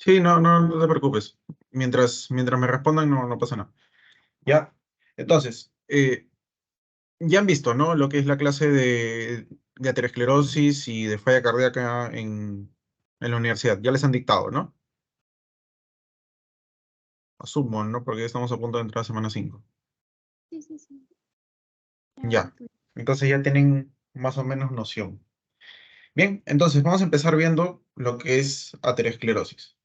Sí, no te preocupes. Mientras me respondan, no pasa nada. Ya. Entonces, ya han visto, ¿no? Lo que es la clase de aterosclerosis y de falla cardíaca en la universidad. Ya les han dictado, ¿no? Asumo, ¿no? Porque ya estamos a punto de entrar a semana 5. Sí, sí, sí. Ya. Entonces ya tienen más o menos noción. Bien, entonces vamos a empezar viendo lo que es aterosclerosis.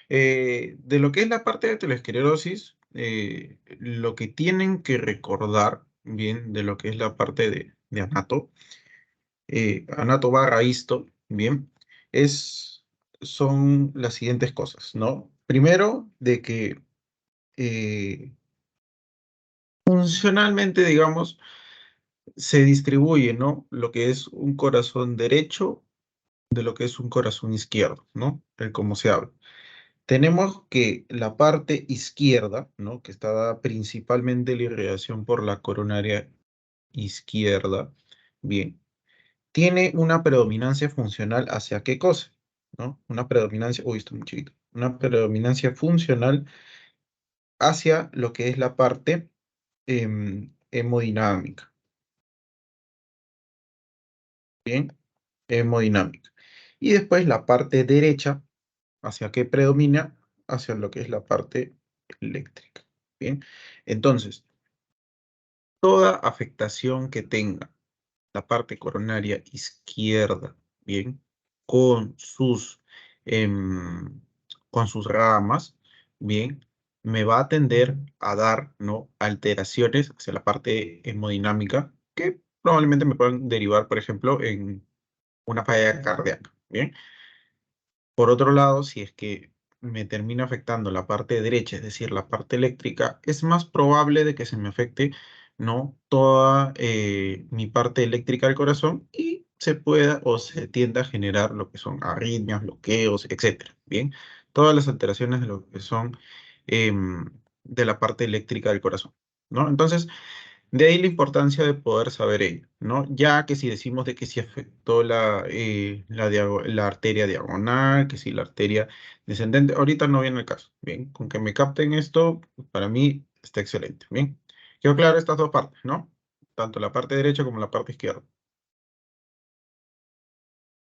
De lo que es la parte de aterosclerosis, lo que tienen que recordar, bien, de lo que es la parte de anato, anato barra histo, bien, son las siguientes cosas, ¿no? Primero, de que eh, funcionalmente, digamos, se distribuye, ¿no? Lo que es un corazón derecho de lo que es un corazón izquierdo, ¿no? El cómo se habla. Tenemos que la parte izquierda, ¿no? Que está dada principalmente la irrigación por la coronaria izquierda, bien, tiene una predominancia funcional hacia qué cosa, ¿no? Una predominancia, uy, está muy chiquito, una predominancia funcional hacia lo que es la parte hemodinámica, bien, hemodinámica. Y después la parte derecha, ¿hacia qué predomina? Hacia lo que es la parte eléctrica, bien. Entonces, toda afectación que tenga la parte coronaria izquierda, bien, con sus, em, con sus ramas, bien, me va a tender a dar, ¿no? Alteraciones hacia la parte hemodinámica que probablemente me puedan derivar, por ejemplo, en una falla cardíaca, bien. Por otro lado, si es que me termina afectando la parte derecha, es decir, la parte eléctrica, es más probable de que se me afecte, ¿no? Toda mi parte eléctrica del corazón y se pueda o se tienda a generar lo que son arritmias, bloqueos, etcétera. Bien, todas las alteraciones de lo que son de la parte eléctrica del corazón, ¿no? Entonces, de ahí la importancia de poder saber ello, ¿no? Ya que si decimos de que si afectó la arteria diagonal, que si la arteria descendente, ahorita no viene el caso, ¿bien? Con que me capten esto, para mí está excelente, ¿bien? Quedó claro estas dos partes, ¿no? Tanto la parte derecha como la parte izquierda.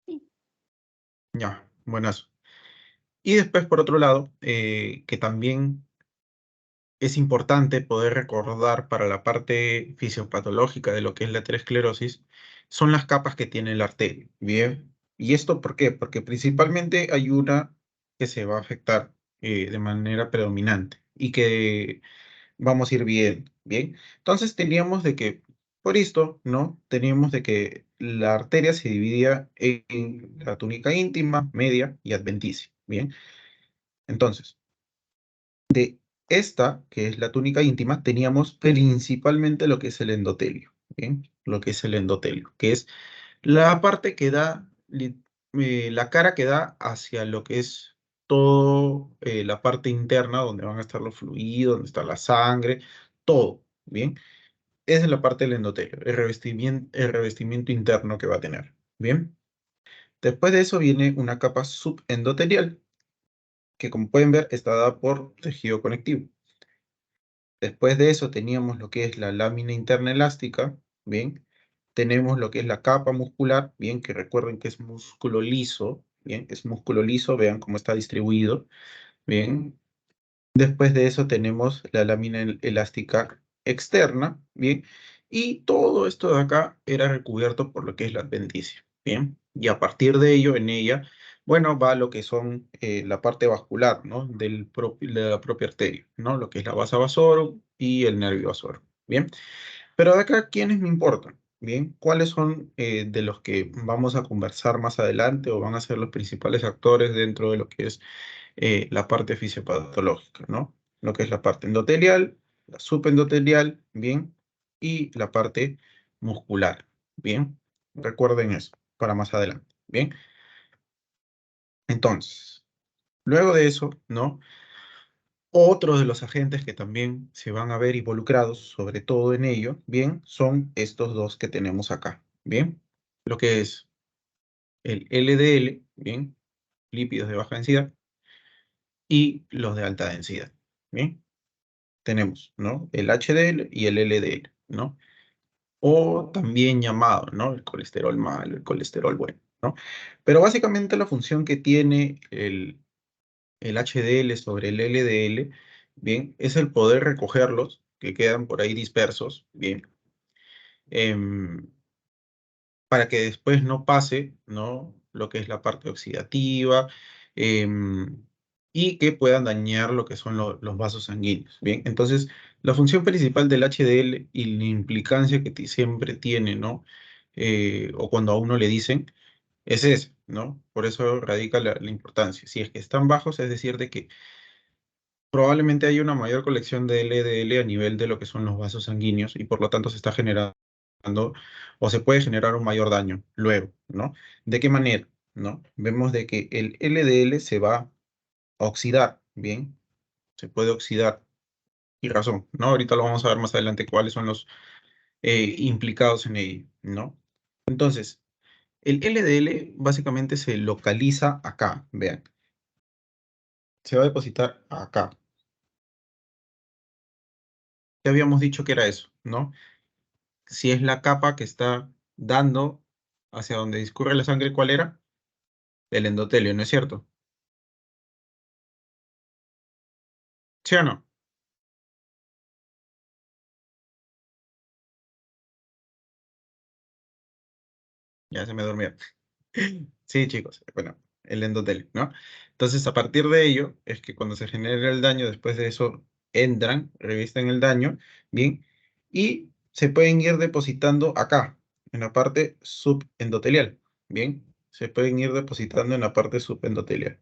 Sí. Ya, buenas. Y después, por otro lado, que también es importante poder recordar para la parte fisiopatológica de lo que es la aterosclerosis, son las capas que tiene la arteria. Bien. ¿Y esto por qué? Porque principalmente hay una que se va a afectar de manera predominante y que vamos a ir bien. Bien. Entonces teníamos de que, por esto, ¿no? Teníamos de que la arteria se dividía en la túnica íntima, media y adventicia. Bien. Entonces, de esta, que es la túnica íntima, teníamos principalmente lo que es el endotelio, ¿bien? Lo que es el endotelio, que es la parte que da, la cara que da hacia lo que es todo la parte interna, donde van a estar los fluidos, donde está la sangre, todo, ¿bien? Esa es la parte del endotelio, el revestimiento interno que va a tener, ¿bien? Después de eso viene una capa subendotelial, que como pueden ver está dada por tejido conectivo. Después de eso teníamos lo que es la lámina interna elástica, bien. Tenemos lo que es la capa muscular, bien, que recuerden que es músculo liso, bien, es músculo liso, vean cómo está distribuido, bien. Después de eso tenemos la lámina elástica externa, bien. Y todo esto de acá era recubierto por lo que es la adventicia, bien. Y a partir de ello, en ella, bueno, va lo que son la parte vascular, ¿no? De la propia arteria, ¿no? Lo que es la vasa vasorum y el nervio vasorum, bien. Pero de acá, ¿quiénes me importan? Bien, ¿cuáles son de los que vamos a conversar más adelante o van a ser los principales actores dentro de lo que es la parte fisiopatológica, ¿no? Lo que es la parte endotelial, la subendotelial, bien, y la parte muscular, bien. Recuerden eso para más adelante, bien. Entonces, luego de eso, ¿no? Otros de los agentes que también se van a ver involucrados, sobre todo en ello, bien, son estos dos que tenemos acá, bien. Lo que es el LDL, bien, lípidos de baja densidad, y los de alta densidad. Bien, tenemos, ¿no? El HDL y el LDL, ¿no? O también llamado, ¿no? El colesterol malo, el colesterol bueno, ¿no? Pero básicamente la función que tiene el HDL sobre el LDL, bien, es el poder recogerlos, que quedan por ahí dispersos, bien, em, para que después no pase, ¿no? Lo que es la parte oxidativa, em, y que puedan dañar lo que son los vasos sanguíneos, bien. Entonces, la función principal del HDL y la implicancia que siempre tiene, ¿no? O cuando a uno le dicen, es ese, ¿no? Por eso radica la importancia. Si es que están bajos, es decir, de que probablemente hay una mayor colección de LDL a nivel de lo que son los vasos sanguíneos y por lo tanto se está generando o se puede generar un mayor daño luego, ¿no? ¿De qué manera? ¿No? Vemos de que el LDL se va a oxidar, ¿bien? Se puede oxidar y razón, ¿no? Ahorita lo vamos a ver más adelante cuáles son los implicados en ello, ¿no? Entonces, el LDL básicamente se localiza acá, vean, se va a depositar acá. Ya habíamos dicho que era eso, ¿no? Si es la capa que está dando hacia donde discurre la sangre, ¿cuál era? El endotelio, ¿no es cierto? ¿Sí o no? Ya se me durmió. Sí, chicos, bueno, el endotelio, ¿no? Entonces, a partir de ello, es que cuando se genera el daño, después de eso, entran, revisten el daño, ¿bien? Y se pueden ir depositando acá, en la parte subendotelial, ¿bien? Se pueden ir depositando en la parte subendotelial.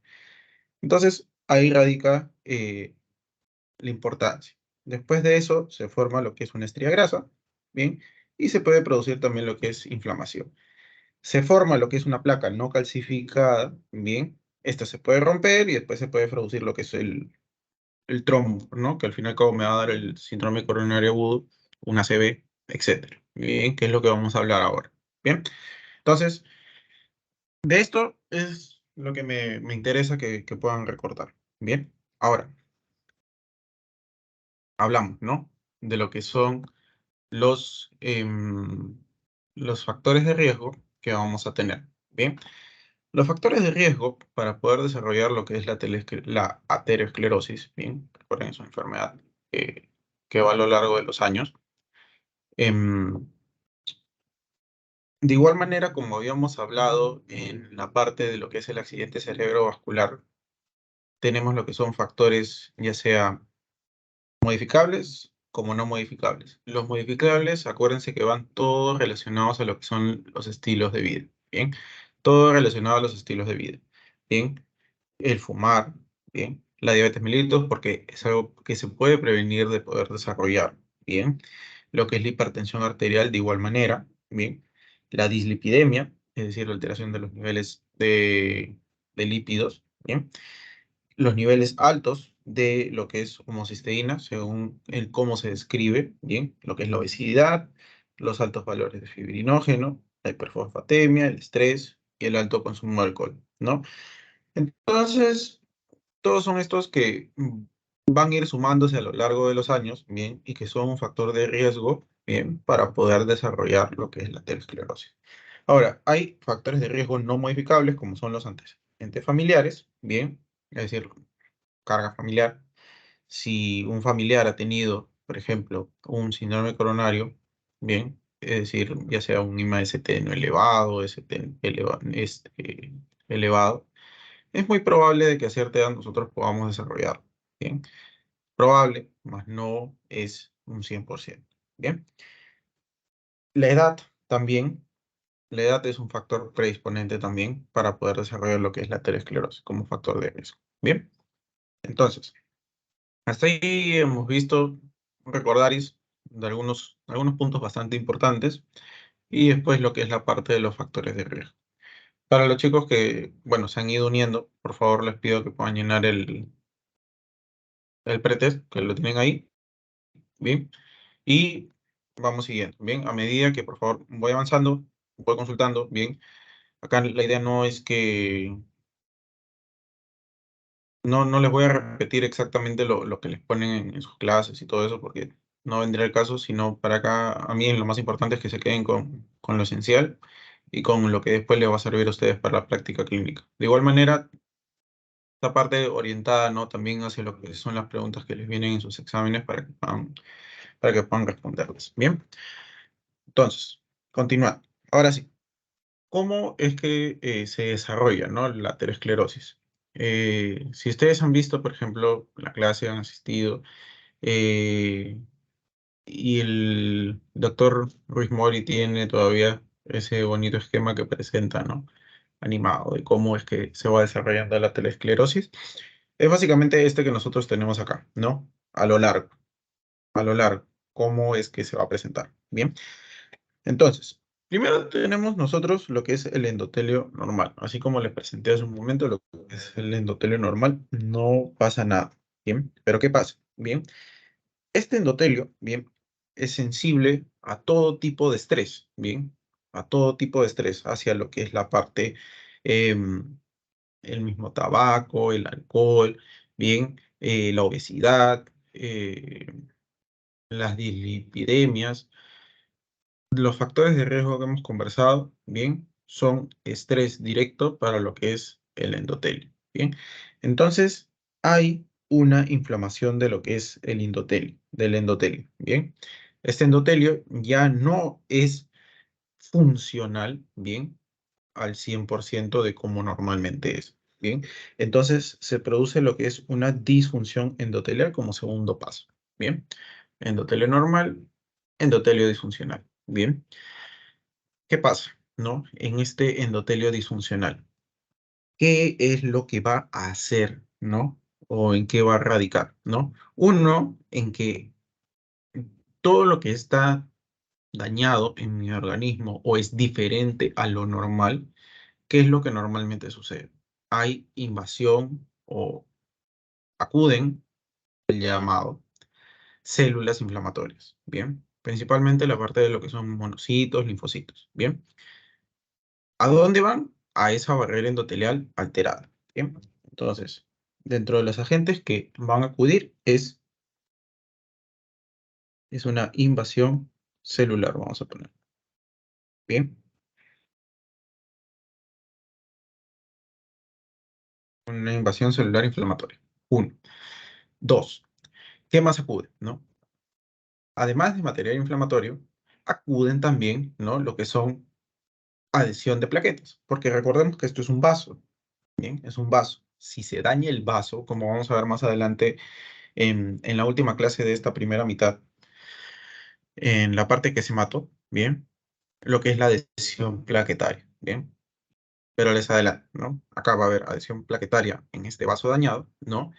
Entonces, ahí radica la importancia. Después de eso se forma lo que es una estría grasa, ¿bien? Y se puede producir también lo que es inflamación. Se forma lo que es una placa no calcificada, ¿bien? Esta se puede romper y después se puede producir lo que es el trombo, ¿no? Que al final como me va a dar el síndrome coronario agudo, una ACV, etcétera. Bien, que es lo que vamos a hablar ahora. Bien, entonces, de esto es lo que me interesa que puedan recordar. Bien, ahora hablamos, ¿no? De lo que son los factores de riesgo que vamos a tener. Bien, los factores de riesgo para poder desarrollar lo que es la aterosclerosis, bien, recuerden, es una enfermedad que va a lo largo de los años. Em, de igual manera, como habíamos hablado en la parte de lo que es el accidente cerebrovascular, tenemos lo que son factores ya sea modificables como no modificables. Los modificables, acuérdense que van todos relacionados a lo que son los estilos de vida, ¿bien? Todo relacionado a los estilos de vida, ¿bien? El fumar, ¿bien? La diabetes mellitus, porque es algo que se puede prevenir de poder desarrollar, ¿bien? Lo que es la hipertensión arterial de igual manera, ¿bien? La dislipidemia, es decir, la alteración de los niveles de lípidos, ¿bien? Los niveles altos de lo que es homocisteína, según el cómo se describe, bien, lo que es la obesidad, los altos valores de fibrinógeno, la hiperfosfatemia, el estrés y el alto consumo de alcohol, ¿no? Entonces, todos son estos que van a ir sumándose a lo largo de los años, bien, y que son un factor de riesgo, bien, para poder desarrollar lo que es la aterosclerosis. Ahora, hay factores de riesgo no modificables, como son los antecedentes familiares, bien, es decir, carga familiar. Si un familiar ha tenido, por ejemplo, un síndrome coronario, bien, es decir, ya sea un IMA-ST no elevado, elevado, es muy probable de que a cierta edad nosotros podamos desarrollarlo, bien. Probable, más no es un 100%, bien. La edad también, la edad es un factor predisponente también para poder desarrollar lo que es la aterosclerosis como factor de riesgo, bien. Entonces, hasta ahí hemos visto un recordaris de algunos puntos bastante importantes y después lo que es la parte de los factores de riesgo. Para los chicos que, bueno, se han ido uniendo, por favor les pido que puedan llenar el pretest, que lo tienen ahí, ¿bien? Y vamos siguiendo, ¿bien? A medida que, por favor, voy avanzando, voy consultando, ¿bien? Acá la idea no es que no les voy a repetir exactamente lo que les ponen en sus clases y todo eso, porque no vendría el caso, sino para acá, a mí lo más importante es que se queden con lo esencial y con lo que después les va a servir a ustedes para la práctica clínica. De igual manera, esta parte orientada, ¿no? También hacia lo que son las preguntas que les vienen en sus exámenes para que puedan responderlas. Bien, entonces, continuando. Ahora sí, ¿cómo es que se desarrolla, ¿no? La aterosclerosis? Si ustedes han visto, por ejemplo, la clase, han asistido, eh, y el doctor Ruiz Mori tiene todavía ese bonito esquema que presenta, ¿no? Animado de cómo es que se va desarrollando la aterosclerosis. Es básicamente este que nosotros tenemos acá, ¿no? A lo largo, cómo es que se va a presentar. Bien, entonces, primero tenemos nosotros lo que es el endotelio normal. Así como les presenté hace un momento, lo que es el endotelio normal, no pasa nada. Bien, pero ¿qué pasa? Bien, este endotelio, bien, es sensible a todo tipo de estrés, bien, a todo tipo de estrés, hacia lo que es la parte, em, el mismo tabaco, el alcohol, bien, la obesidad, las dislipidemias. Los factores de riesgo que hemos conversado, bien, son estrés directo para lo que es el endotelio, bien. Entonces, hay una inflamación de lo que es el endotelio, del endotelio, bien. Este endotelio ya no es funcional, bien, al 100% de como normalmente es, bien. Entonces, se produce lo que es una disfunción endotelial como segundo paso, bien. Endotelio normal, endotelio disfuncional, bien. ¿Qué pasa, no? En este endotelio disfuncional, ¿qué es lo que va a hacer, no? O en qué va a radicar, ¿no? Uno, en que todo lo que está dañado en mi organismo o es diferente a lo normal, ¿qué es lo que normalmente sucede? Hay invasión o acuden el llamado células inflamatorias, ¿bien? Principalmente la parte de lo que son monocitos, linfocitos, ¿bien? ¿A dónde van? A esa barrera endotelial alterada. Bien. Entonces, dentro de los agentes que van a acudir es una invasión celular, vamos a poner. Bien. Una invasión celular inflamatoria. Uno. Dos. ¿Qué más acude? ¿No? Además de material inflamatorio, acuden también, ¿no? Lo que son adhesión de plaquetas. Porque recordemos que esto es un vaso. Bien, es un vaso. Si se daña el vaso, como vamos a ver más adelante en la última clase de esta primera mitad, en la parte que se mató, bien, lo que es la adhesión plaquetaria, bien, pero les adelanto, ¿no? Acá va a haber adhesión plaquetaria en este vaso dañado, ¿no?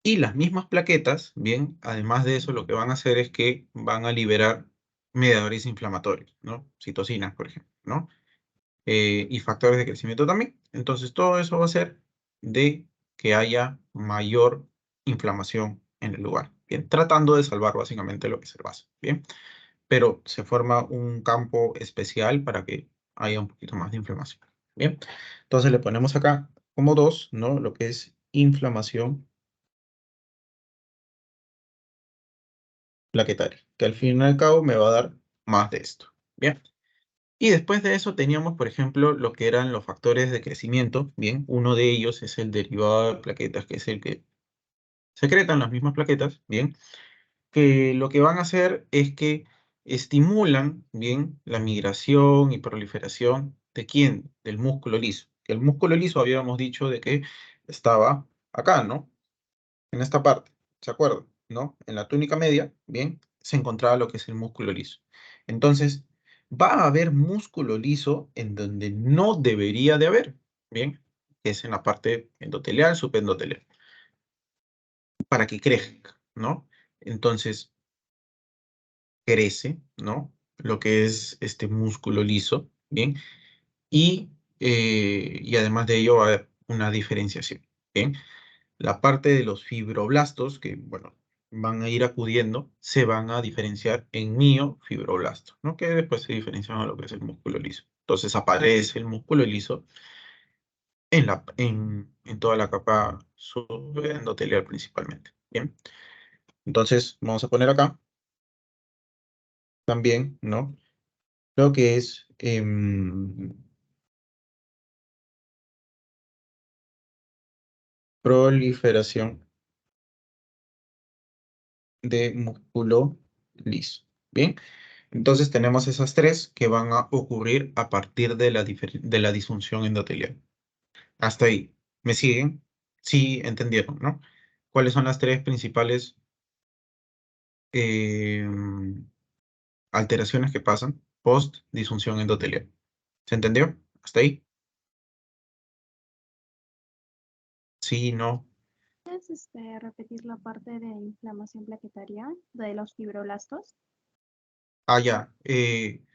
Y las mismas plaquetas, bien, además de eso, lo que van a hacer es que van a liberar mediadores inflamatorios, ¿no? Citocinas, por ejemplo, ¿no? Y factores de crecimiento también. Entonces, todo eso va a hacer de que haya mayor inflamación en el lugar, bien, tratando de salvar básicamente lo que es el vaso, bien, pero se forma un campo especial para que haya un poquito más de inflamación. Bien, entonces le ponemos acá como dos, ¿no? Lo que es inflamación plaquetaria, que al fin y al cabo me va a dar más de esto. Bien, y después de eso teníamos, por ejemplo, lo que eran los factores de crecimiento. Bien, uno de ellos es el derivado de plaquetas, que es el que secretan las mismas plaquetas. Bien, que lo que van a hacer es que estimulan, bien, la migración y proliferación de quién, del músculo liso. Que el músculo liso habíamos dicho de que estaba acá, ¿no? En esta parte, ¿se acuerdan? ¿No? En la túnica media, bien, se encontraba lo que es el músculo liso. Entonces, va a haber músculo liso en donde no debería de haber, bien, que es en la parte endotelial, subendotelial, para que crezca, ¿no? Entonces, crece, ¿no? Lo que es este músculo liso, ¿bien? Y además de ello va a haber una diferenciación, ¿bien? La parte de los fibroblastos, que, bueno, van a ir acudiendo, se van a diferenciar en miofibroblastos, ¿no? Que después se diferencian a lo que es el músculo liso. Entonces aparece el músculo liso en toda la capa subendotelial principalmente. Bien, entonces vamos a poner acá también, ¿no? Lo que es proliferación de músculo liso. Bien, entonces tenemos esas tres que van a ocurrir a partir de de la disfunción endotelial. Hasta ahí. ¿Me siguen? Sí, entendieron, ¿no? ¿Cuáles son las tres principales em, alteraciones que pasan post disfunción endotelial? ¿Se entendió? ¿Hasta ahí? Sí, no. ¿Puedes repetir la parte de inflamación plaquetaria de los fibroblastos? Ah, ya. El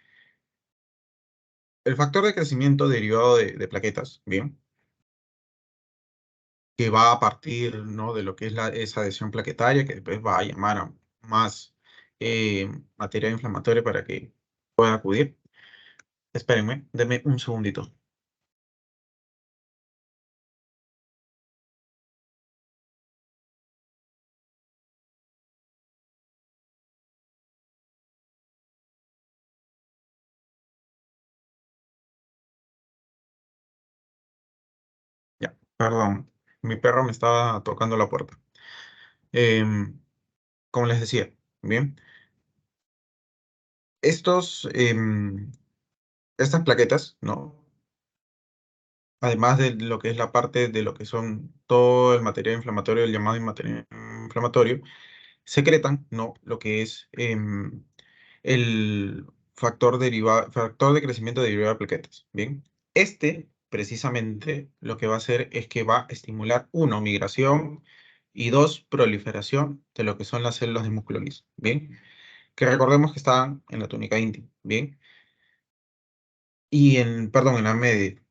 factor de crecimiento derivado de plaquetas, bien, que va a partir, ¿no? de lo que es esa adhesión plaquetaria, que después va a llamar a más materia inflamatoria para que pueda acudir. Espérenme, denme un segundito. Ya, perdón. Mi perro me estaba tocando la puerta. Em, Como les decía, bien, estas plaquetas, ¿no? Además de lo que es la parte de lo que son todo el material inflamatorio, el llamado material inflamatorio, secretan, ¿no? Lo que es el factor de crecimiento derivado de plaquetas. Bien, precisamente lo que va a hacer es que va a estimular, uno, migración y dos, proliferación de lo que son las células de músculo liso. Bien, que recordemos que están en la túnica íntima. Bien, perdón, en la media.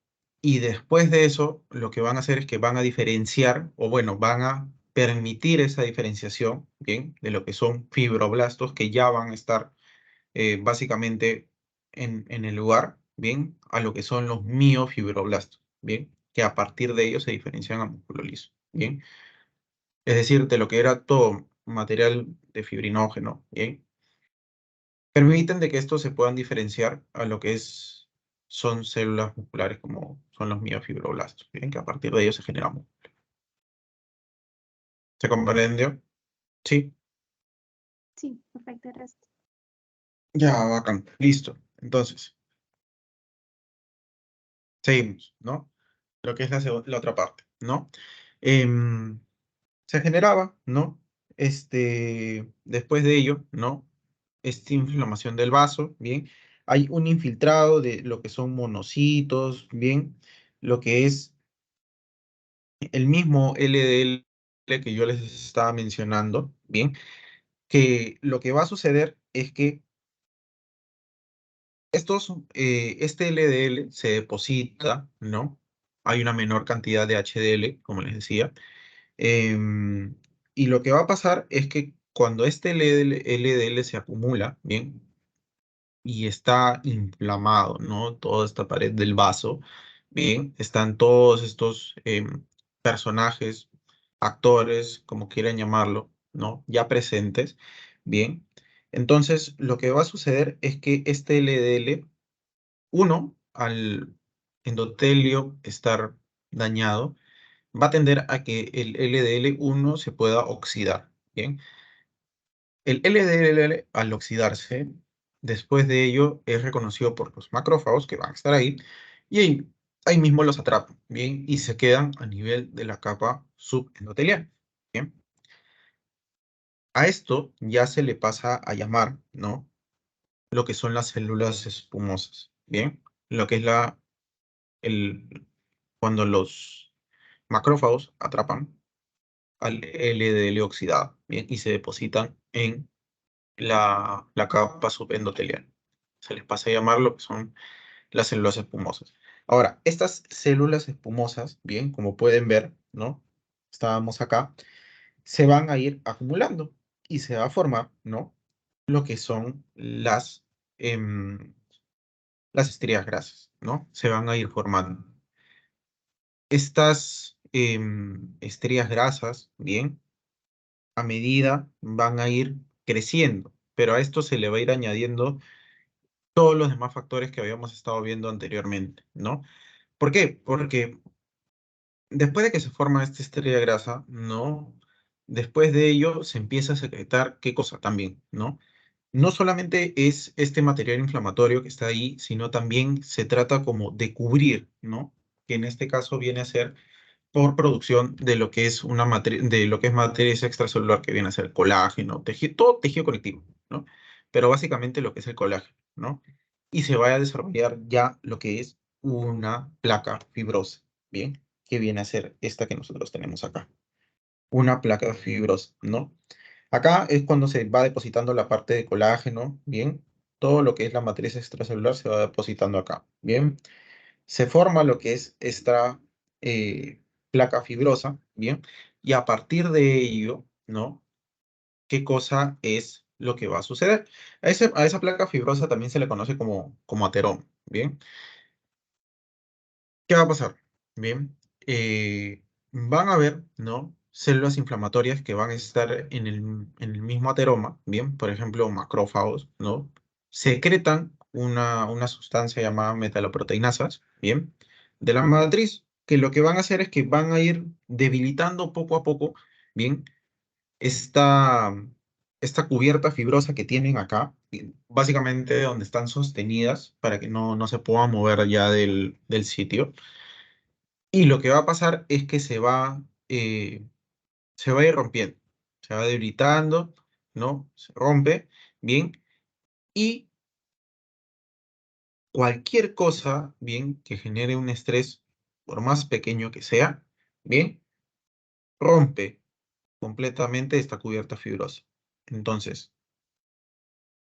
Y después de eso, lo que van a hacer es que van a diferenciar, o bueno, van a permitir esa diferenciación, ¿bien? De lo que son fibroblastos que ya van a estar básicamente en el lugar, ¿bien? A lo que son los miofibroblastos, ¿bien? Que a partir de ellos se diferencian a músculo liso, ¿bien? Es decir, de lo que era todo material de fibrinógeno, ¿bien? Permiten de que estos se puedan diferenciar a lo que son células musculares como son los miofibroblastos, ¿bien? Que a partir de ellos se genera músculo. ¿Se comprendió? Sí. Sí, perfecto, el resto. Ya, bacán. Listo. Entonces, seguimos, ¿no? Lo que es la otra parte, ¿no? Em, Se generaba, ¿no? Después de ello, ¿no? Esta inflamación del vaso, ¿bien? Hay un infiltrado de lo que son monocitos, ¿bien? Lo que es el mismo LDL que yo les estaba mencionando, ¿bien? Que lo que va a suceder es que este LDL se deposita, ¿no? Hay una menor cantidad de HDL, como les decía. em, y lo que va a pasar es que cuando este LDL se acumula, ¿bien? Y está inflamado, ¿no? Toda esta pared del vaso, bien, están todos estos personajes, actores, como quieran llamarlo, ¿no? Ya presentes, bien. Entonces, lo que va a suceder es que este LDL, uno, al endotelio estar dañado, va a tender a que el LDL1 se pueda oxidar, ¿bien? El LDL, al oxidarse, después de ello es reconocido por los macrófagos que van a estar ahí y ahí mismo los atrapan, ¿bien? Y se quedan a nivel de la capa subendotelial, ¿bien? A esto ya se le pasa a llamar, ¿no? Lo que son las células espumosas, ¿bien? Lo que es el, cuando los macrófagos atrapan al LDL oxidado, ¿bien? Y se depositan en la capa subendotelial. Se les pasa a llamar lo que son las células espumosas. Ahora, estas células espumosas, bien, como pueden ver, ¿no? Estábamos acá, se van a ir acumulando y se va a formar, ¿no? Lo que son em, las estrías grasas, ¿no? Se van a ir formando. Estas estrías grasas, bien, a medida van a ir creciendo, pero a esto se le va a ir añadiendo todos los demás factores que habíamos estado viendo anteriormente, ¿no? ¿Por qué? Porque después de que se forma esta estrella grasa, ¿no? Después de ello se empieza a secretar, ¿qué cosa también, ¿no? No solamente es este material inflamatorio que está ahí, sino también se trata como de cubrir, ¿no? Que en este caso viene a ser por producción de lo que es una de lo que es materia extracelular, que viene a ser colágeno, tejido, todo tejido conectivo, ¿no? Pero básicamente lo que es el colágeno, ¿no? Y se va a desarrollar ya lo que es una placa fibrosa, ¿bien? Que viene a ser esta que nosotros tenemos acá, una placa fibrosa, ¿no? Acá es cuando se va depositando la parte de colágeno, ¿bien? Todo lo que es la matriz extracelular se va depositando acá, ¿bien? Se forma lo que es esta placa fibrosa, ¿bien? Y a partir de ello, ¿no? ¿Qué cosa es lo que va a suceder? A esa placa fibrosa también se le conoce como ateroma, ¿bien? ¿Qué va a pasar? Bien, van a haber, ¿no? Células inflamatorias que van a estar en el mismo ateroma, bien, por ejemplo, macrófagos, ¿no? Secretan una sustancia llamada metaloproteinasas, bien, de la matriz, que lo que van a hacer es que van a ir debilitando poco a poco, bien, esta, esta cubierta fibrosa que tienen acá, bien, básicamente donde están sostenidas para que no se puedan mover ya del sitio. Y lo que va a pasar es que se va a ir rompiendo, se va debilitando, ¿no? Se rompe, bien, y cualquier cosa, bien, que genere un estrés, por más pequeño que sea, bien, rompe completamente esta cubierta fibrosa. Entonces,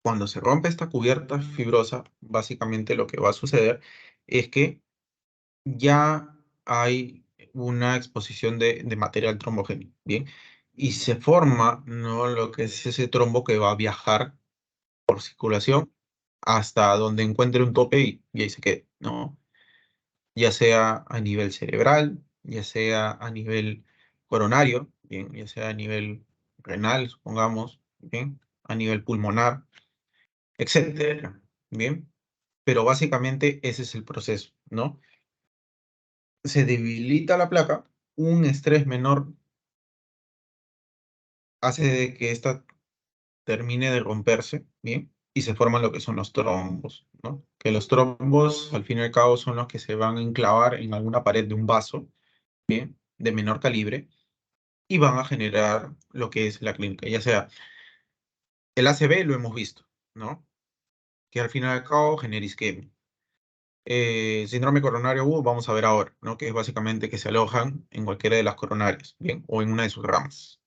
cuando se rompe esta cubierta fibrosa, básicamente lo que va a suceder es que ya hay una exposición de material trombogénico, ¿bien? Y se forma, ¿no? Lo que es ese trombo que va a viajar por circulación hasta donde encuentre un tope y ahí se quede, ¿no? Ya sea a nivel cerebral, ya sea a nivel coronario, ¿bien? Ya sea a nivel renal, supongamos, ¿bien? A nivel pulmonar, etcétera, ¿bien? Pero básicamente ese es el proceso, ¿no? Se debilita la placa, un estrés menor hace de que ésta termine de romperse, ¿bien? Y se forman lo que son los trombos, ¿no? Que los trombos, al fin y al cabo, son los que se van a enclavar en alguna pared de un vaso, ¿bien? De menor calibre, y van a generar lo que es la clínica, ya sea el ACV, lo hemos visto, ¿no? Que al fin y al cabo genera isquemia. Síndrome coronario agudo, vamos a ver ahora, ¿no? Que es básicamente que se alojan en cualquiera de las coronarias, ¿bien? O en una de sus ramas.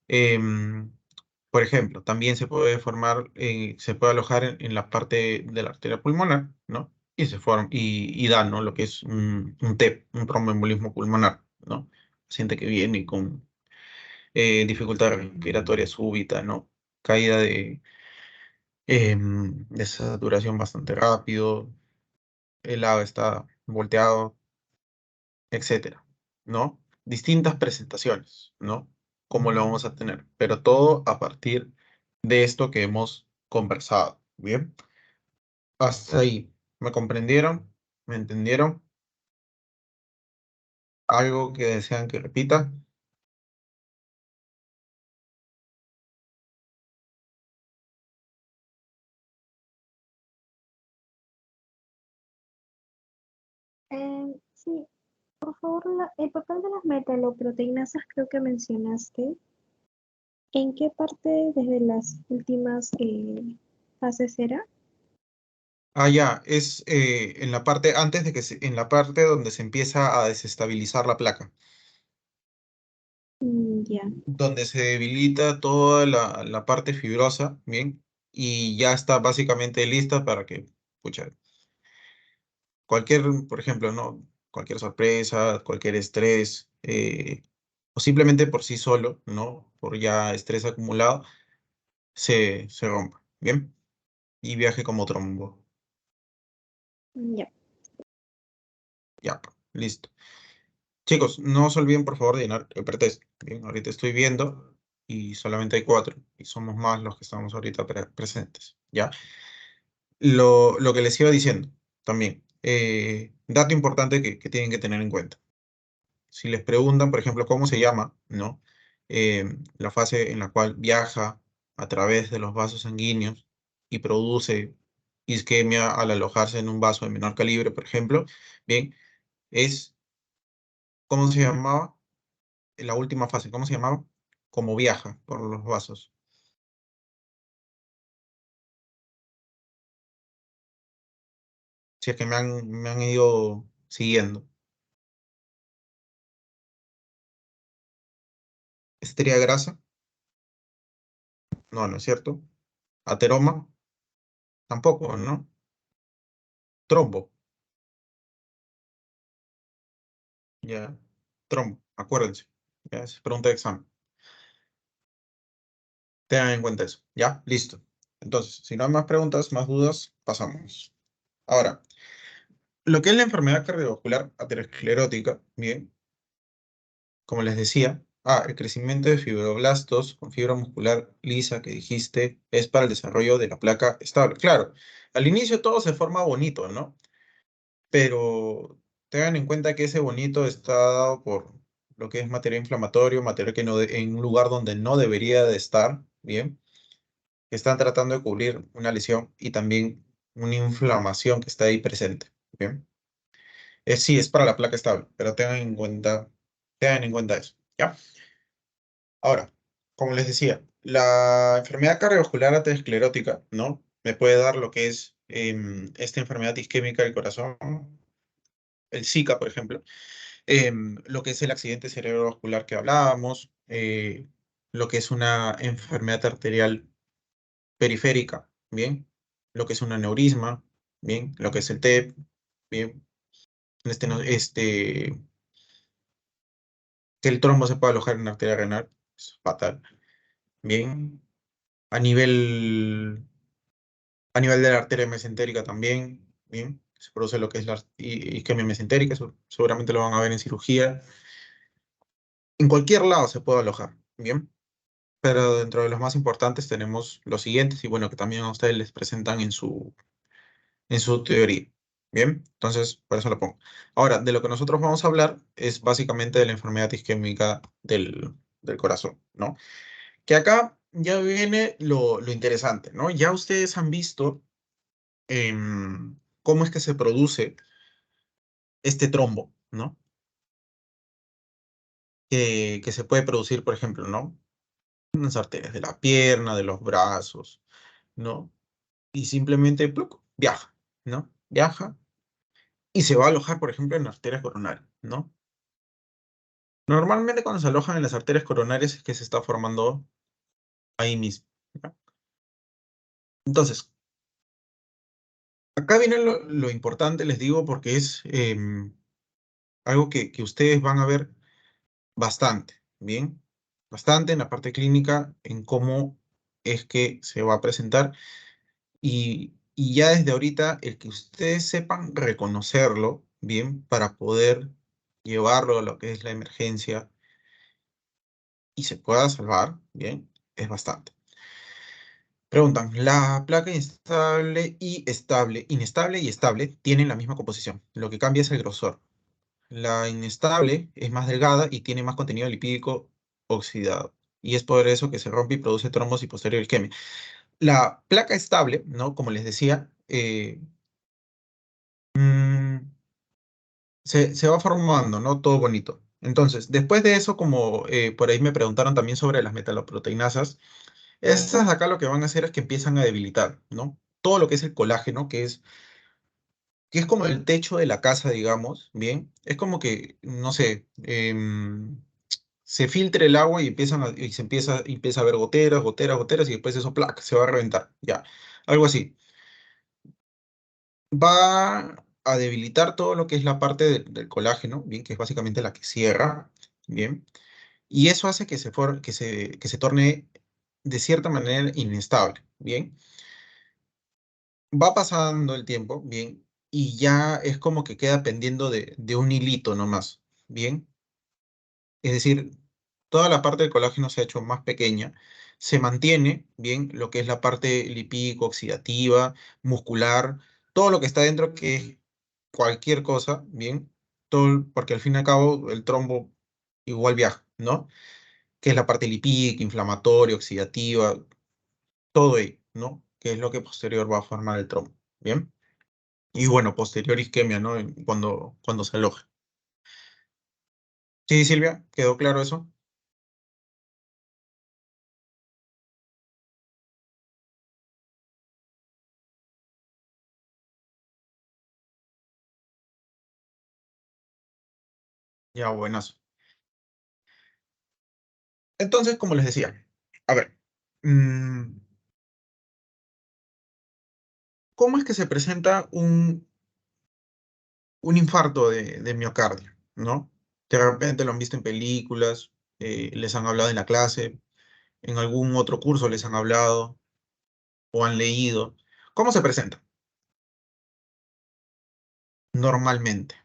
Em, por ejemplo, también se puede formar, se puede alojar en la parte de la arteria pulmonar, ¿no? Y se forma, y da, ¿no? Lo que es un TEP, un tromboembolismo pulmonar, ¿no? Paciente que viene con dificultad respiratoria súbita, ¿no? Caída de saturación bastante rápido, el lado está volteado, etcétera, ¿no? Distintas presentaciones, ¿no? Cómo lo vamos a tener, pero todo a partir de esto que hemos conversado, ¿bien? Hasta ahí, ¿me comprendieron? ¿Me entendieron? ¿Algo que desean que repita? Sí, por favor, el papel de las metaloproteinasas creo que mencionaste. ¿En qué parte desde las últimas fases era? Ah, ya, es en la parte, antes de que en la parte donde se empieza a desestabilizar la placa, Ya. donde se debilita toda la parte fibrosa, ¿bien? Y ya está básicamente lista para que, pucha, cualquier, por ejemplo, ¿no? Cualquier sorpresa, cualquier estrés, o simplemente por sí solo, ¿no? Por ya estrés acumulado, se rompa, ¿bien? Y viaje como trombo. Ya. Ya, listo. Chicos, no se olviden por favor de llenar el pretest. Bien, ahorita estoy viendo y solamente hay 4 y somos más los que estamos ahorita presentes. ¿Ya? Lo que les iba diciendo también, dato importante que tienen que tener en cuenta. Si les preguntan, por ejemplo, cómo se llama, ¿no? La fase en la cual viaja a través de los vasos sanguíneos y produce isquemia al alojarse en un vaso de menor calibre, por ejemplo, bien, es, ¿cómo se llamaba? La última fase, ¿cómo se llamaba? Como viaja por los vasos. Si es que me han ido siguiendo. Estría grasa, no, no es cierto. Ateroma, tampoco, ¿no? Trombo, ya. Trombo, acuérdense. Ya es pregunta de examen. Tengan en cuenta eso. Ya, listo. Entonces, si no hay más preguntas, más dudas, pasamos. Ahora, lo que es la enfermedad cardiovascular aterosclerótica, bien, como les decía, el crecimiento de fibroblastos con fibra muscular lisa que dijiste es para el desarrollo de la placa estable. Claro, al inicio todo se forma bonito, ¿no? Pero tengan en cuenta que ese bonito está dado por lo que es material inflamatorio, material que no en un lugar donde no debería de estar, ¿bien? Que están tratando de cubrir una lesión y también una inflamación que está ahí presente, ¿bien? Sí, es para la placa estable, pero tengan en cuenta eso, ¿ya? Ahora, como les decía, la enfermedad cardiovascular aterosclerótica, ¿no? Me puede dar lo que es esta enfermedad isquémica del corazón, el Zika, por ejemplo, lo que es el accidente cerebrovascular que hablábamos, lo que es una enfermedad arterial periférica, ¿bien? Lo que es un aneurisma, ¿bien? Lo que es el TEP, ¿bien? Que el trombo se pueda alojar en la arteria renal, es fatal, ¿bien? A nivel, a nivel de la arteria mesentérica también, ¿bien? Se produce lo que es la isquemia mesentérica, eso seguramente lo van a ver en cirugía. En cualquier lado se puede alojar, ¿bien? Pero dentro de los más importantes tenemos los siguientes, y bueno, que también a ustedes les presentan en su teoría. Bien, entonces por eso lo pongo. Ahora, de lo que nosotros vamos a hablar es básicamente de la enfermedad isquémica del corazón, ¿no? Que acá ya viene lo interesante, ¿no? Ya ustedes han visto cómo es que se produce este trombo, ¿no? Que se puede producir, por ejemplo, ¿no? En las arterias de la pierna, de los brazos, ¿no? Y simplemente ¡pluc! Viaja, ¿no? Viaja y se va a alojar, por ejemplo, en la arteria coronaria, ¿no? Normalmente cuando se alojan en las arterias coronarias es que se está formando ahí mismo, ¿ya? Entonces, acá viene lo importante, les digo, porque es algo que ustedes van a ver bastante, ¿bien? Bastante en la parte clínica, en cómo es que se va a presentar y ya desde ahorita el que ustedes sepan reconocerlo, ¿bien? Para poder llevarlo a lo que es la emergencia y se pueda salvar, ¿bien? Es bastante. Preguntan, ¿la placa inestable y estable tienen la misma composición? Lo que cambia es el grosor. La inestable es más delgada y tiene más contenido lipídico oxidado. Y es por eso que se rompe y produce trombos y posterior isquemia. La placa estable, ¿no? Como les decía, mm, se va formando, ¿no? Todo bonito. Entonces, después de eso, como por ahí me preguntaron también sobre las metaloproteinasas, estas de acá lo que van a hacer es que empiezan a debilitar, ¿no? Todo lo que es el colágeno, que es como el techo de la casa, digamos, ¿bien? Es como que, no sé, se filtra el agua y y empieza a ver goteras, goteras, goteras, y después eso, ¡plac!, se va a reventar, ya. Algo así. Va a debilitar todo lo que es la parte del colágeno, ¿bien? Que es básicamente la que cierra, ¿bien? Y eso hace que se torne de cierta manera inestable, ¿bien? Va pasando el tiempo, bien, y ya es como que queda pendiendo de un hilito nomás, bien. es decir, toda la parte del colágeno se ha hecho más pequeña, se mantiene bien lo que es la parte lipídico, oxidativa, muscular, todo lo que está dentro que es cualquier cosa, bien, todo, porque al fin y al cabo el trombo igual viaja, ¿no? Que es la parte lipídica, inflamatoria, oxidativa, todo ello, ¿no? Que es lo que posterior va a formar el trombo, ¿bien? Y bueno, posterior isquemia, ¿no? Cuando se aloja. Sí, Silvia, ¿quedó claro eso? Ya, buenas. Entonces, como les decía, a ver, mm, ¿cómo es que se presenta un infarto de miocardio, ¿no? De repente lo han visto en películas, les han hablado en la clase, en algún otro curso les han hablado o han leído. ¿Cómo se presenta? Normalmente.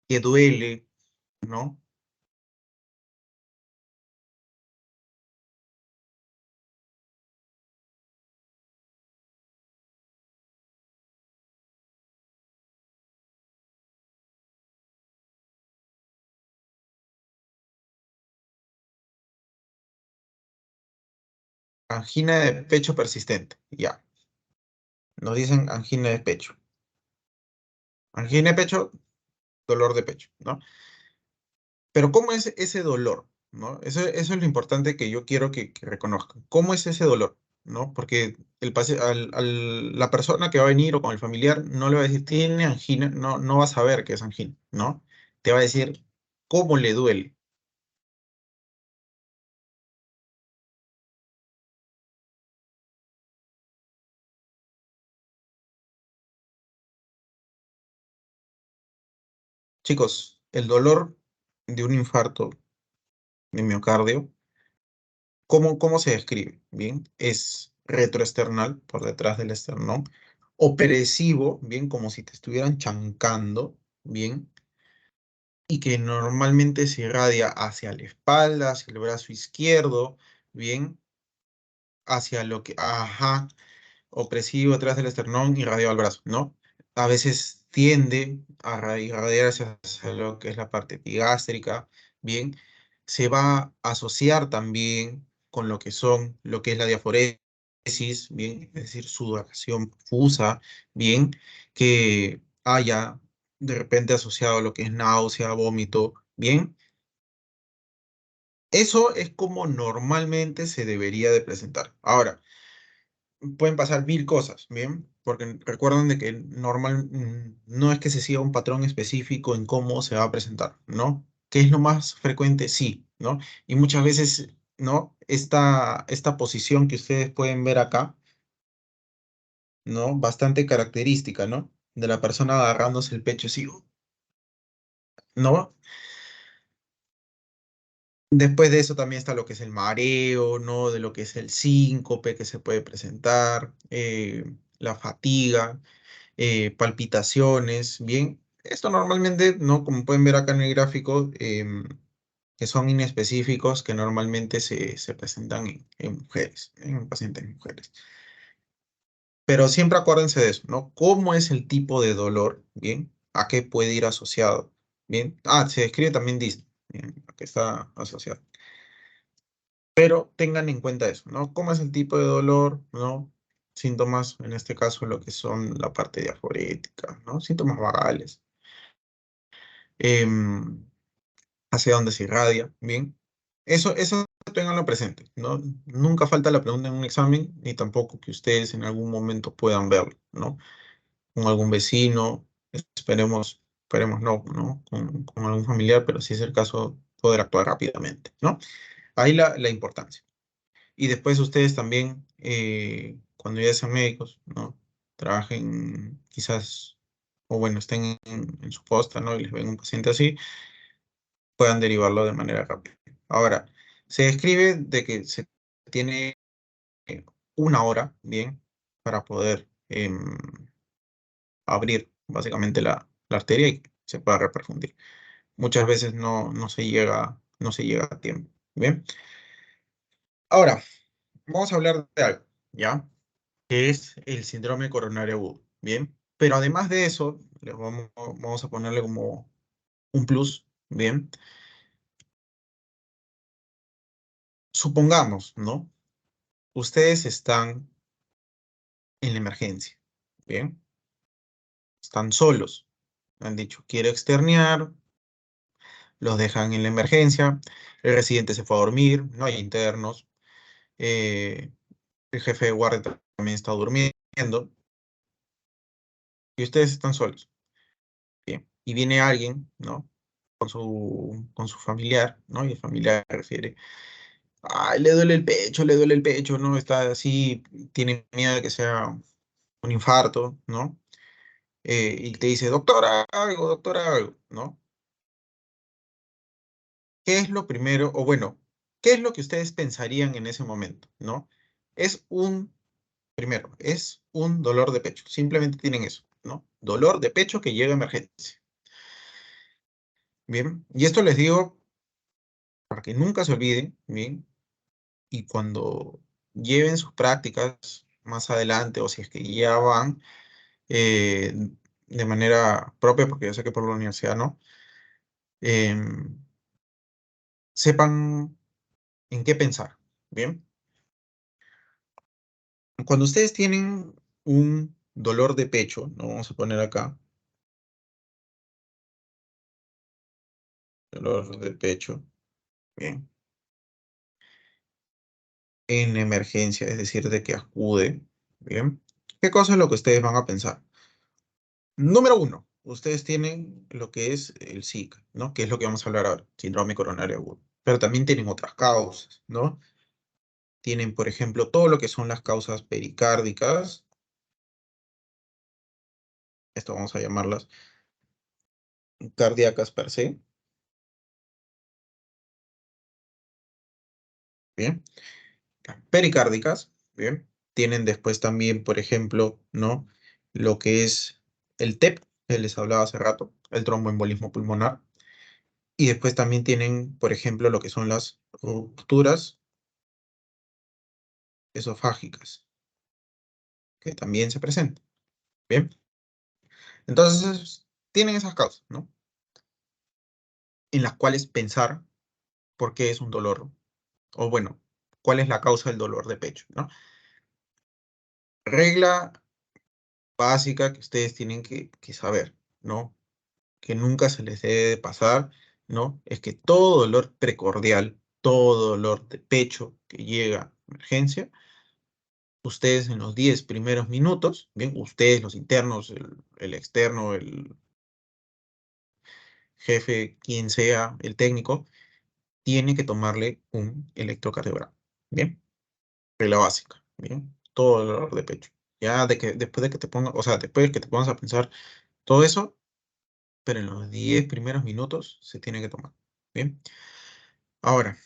Que duele, ¿no? Angina de pecho persistente, ya. Nos dicen angina de pecho. Angina de pecho, dolor de pecho, ¿no? Pero ¿cómo es ese dolor? ¿No? Eso es lo importante que yo quiero que reconozcan. ¿Cómo es ese dolor? ¿No? Porque la persona que va a venir o con el familiar no le va a decir, tiene angina, no, no va a saber qué es angina, ¿no? Te va a decir cómo le duele. Chicos, el dolor de un infarto de miocardio, ¿cómo se describe? Bien, es retroesternal, por detrás del esternón, opresivo, bien, como si te estuvieran chancando, bien, y que normalmente se irradia hacia la espalda, hacia el brazo izquierdo, bien, hacia lo que, ajá, opresivo atrás del esternón y radio al brazo, ¿no? A veces tiende a irradiarse hacia lo que es la parte epigástrica, bien, se va a asociar también con lo que es la diaforesis, bien, es decir, sudoración profusa, bien, que haya de repente asociado a lo que es náusea, vómito, bien. Eso es como normalmente se debería de presentar. Ahora, pueden pasar mil cosas, ¿bien? Porque recuerden de que no es que se siga un patrón específico en cómo se va a presentar, ¿no? ¿Qué es lo más frecuente? Sí, ¿no? Y muchas veces, ¿no? Esta posición que ustedes pueden ver acá, ¿no? Bastante característica, ¿no? De la persona agarrándose el pecho así, ¿no? Después de eso también está lo que es el mareo, ¿no? De lo que es el síncope que se puede presentar, la fatiga, palpitaciones, bien. Esto normalmente, ¿no? Como pueden ver acá en el gráfico, que son inespecíficos, que normalmente se presentan en mujeres, en pacientes mujeres. Pero siempre acuérdense de eso, ¿no? ¿Cómo es el tipo de dolor? Bien. ¿A qué puede ir asociado? Bien. Ah, se describe también disney, bien, a qué está asociado. Pero tengan en cuenta eso, ¿no? ¿Cómo es el tipo de dolor, ¿no? Síntomas, en este caso, lo que son la parte diaforética, ¿no? Síntomas vagales. em, Hacia dónde se irradia, ¿bien? Eso tenganlo presente, ¿no? Nunca falta la pregunta en un examen, ni tampoco que ustedes en algún momento puedan verlo, ¿no? Con algún vecino, esperemos no, con algún familiar, pero si es el caso, poder actuar rápidamente, ¿no? Ahí la importancia. Y después ustedes también, cuando ya sean médicos, ¿no? Trabajen quizás, o bueno, estén en su posta, ¿no? Y les ven un paciente así, puedan derivarlo de manera rápida. Ahora, se describe de que se tiene una hora, bien, para poder abrir básicamente la arteria y se pueda reperfundir. Muchas veces no se llega a tiempo. Bien. Ahora, vamos a hablar de algo, ¿ya? Que es el síndrome coronario agudo. Bien. Pero además de eso, vamos a ponerle como un plus. Bien. Supongamos, ¿no? Ustedes están en la emergencia. Bien. Están solos. Han dicho, quiero externear, los dejan en la emergencia, el residente se fue a dormir, no hay internos, eh, el jefe de guardia también está durmiendo, y ustedes están solos. Bien. Y viene alguien, ¿no? Con su familiar, ¿no? Y el familiar refiere, ay, le duele el pecho, ¿no? Está así, tiene miedo de que sea un infarto, ¿no? Y te dice, doctora, algo, ¿no? ¿Qué es lo primero, o bueno, qué es lo que ustedes pensarían en ese momento, ¿no? Es un, primero, es un dolor de pecho, simplemente tienen eso, ¿no? Dolor de pecho que llega a emergencia. Bien, y esto les digo para que nunca se olviden, bien, y cuando lleven sus prácticas más adelante, o si es que ya van eh, de manera propia, porque yo sé que por la universidad no, em, sepan en qué pensar, bien. Cuando ustedes tienen un dolor de pecho, ¿no? Vamos a poner acá, dolor de pecho, bien, en emergencia, es decir, de que acude, bien, ¿qué cosa es lo que ustedes van a pensar? Número uno, ustedes tienen lo que es el SIC, ¿no? Que es lo que vamos a hablar ahora, síndrome coronario agudo. Pero también tienen otras causas, ¿no? Tienen, por ejemplo, todo lo que son las causas pericárdicas, esto vamos a llamarlas cardíacas per se, ¿bien? Pericárdicas, ¿bien? Tienen después también, por ejemplo, ¿no? Lo que es el TEP, que les hablaba hace rato, el tromboembolismo pulmonar. Y después también tienen, por ejemplo, lo que son las rupturas esofágicas, que también se presentan, ¿bien? Entonces, tienen esas causas, ¿no? En las cuales pensar por qué es un dolor, o bueno, cuál es la causa del dolor de pecho, ¿no? Regla básica que ustedes tienen que saber, ¿no? Que nunca se les debe de pasar, ¿no? Es que todo dolor precordial, todo dolor de pecho que llega a emergencia, ustedes en los 10 primeros minutos, bien, ustedes los internos, el externo, el jefe, quien sea, el técnico, tiene que tomarle un electrocardiograma, bien, regla básica, bien, todo dolor de pecho. Ya después de que te pongas, o sea, después de que te pongas a pensar todo eso, pero en los 10 primeros minutos se tiene que tomar, bien. Ahora,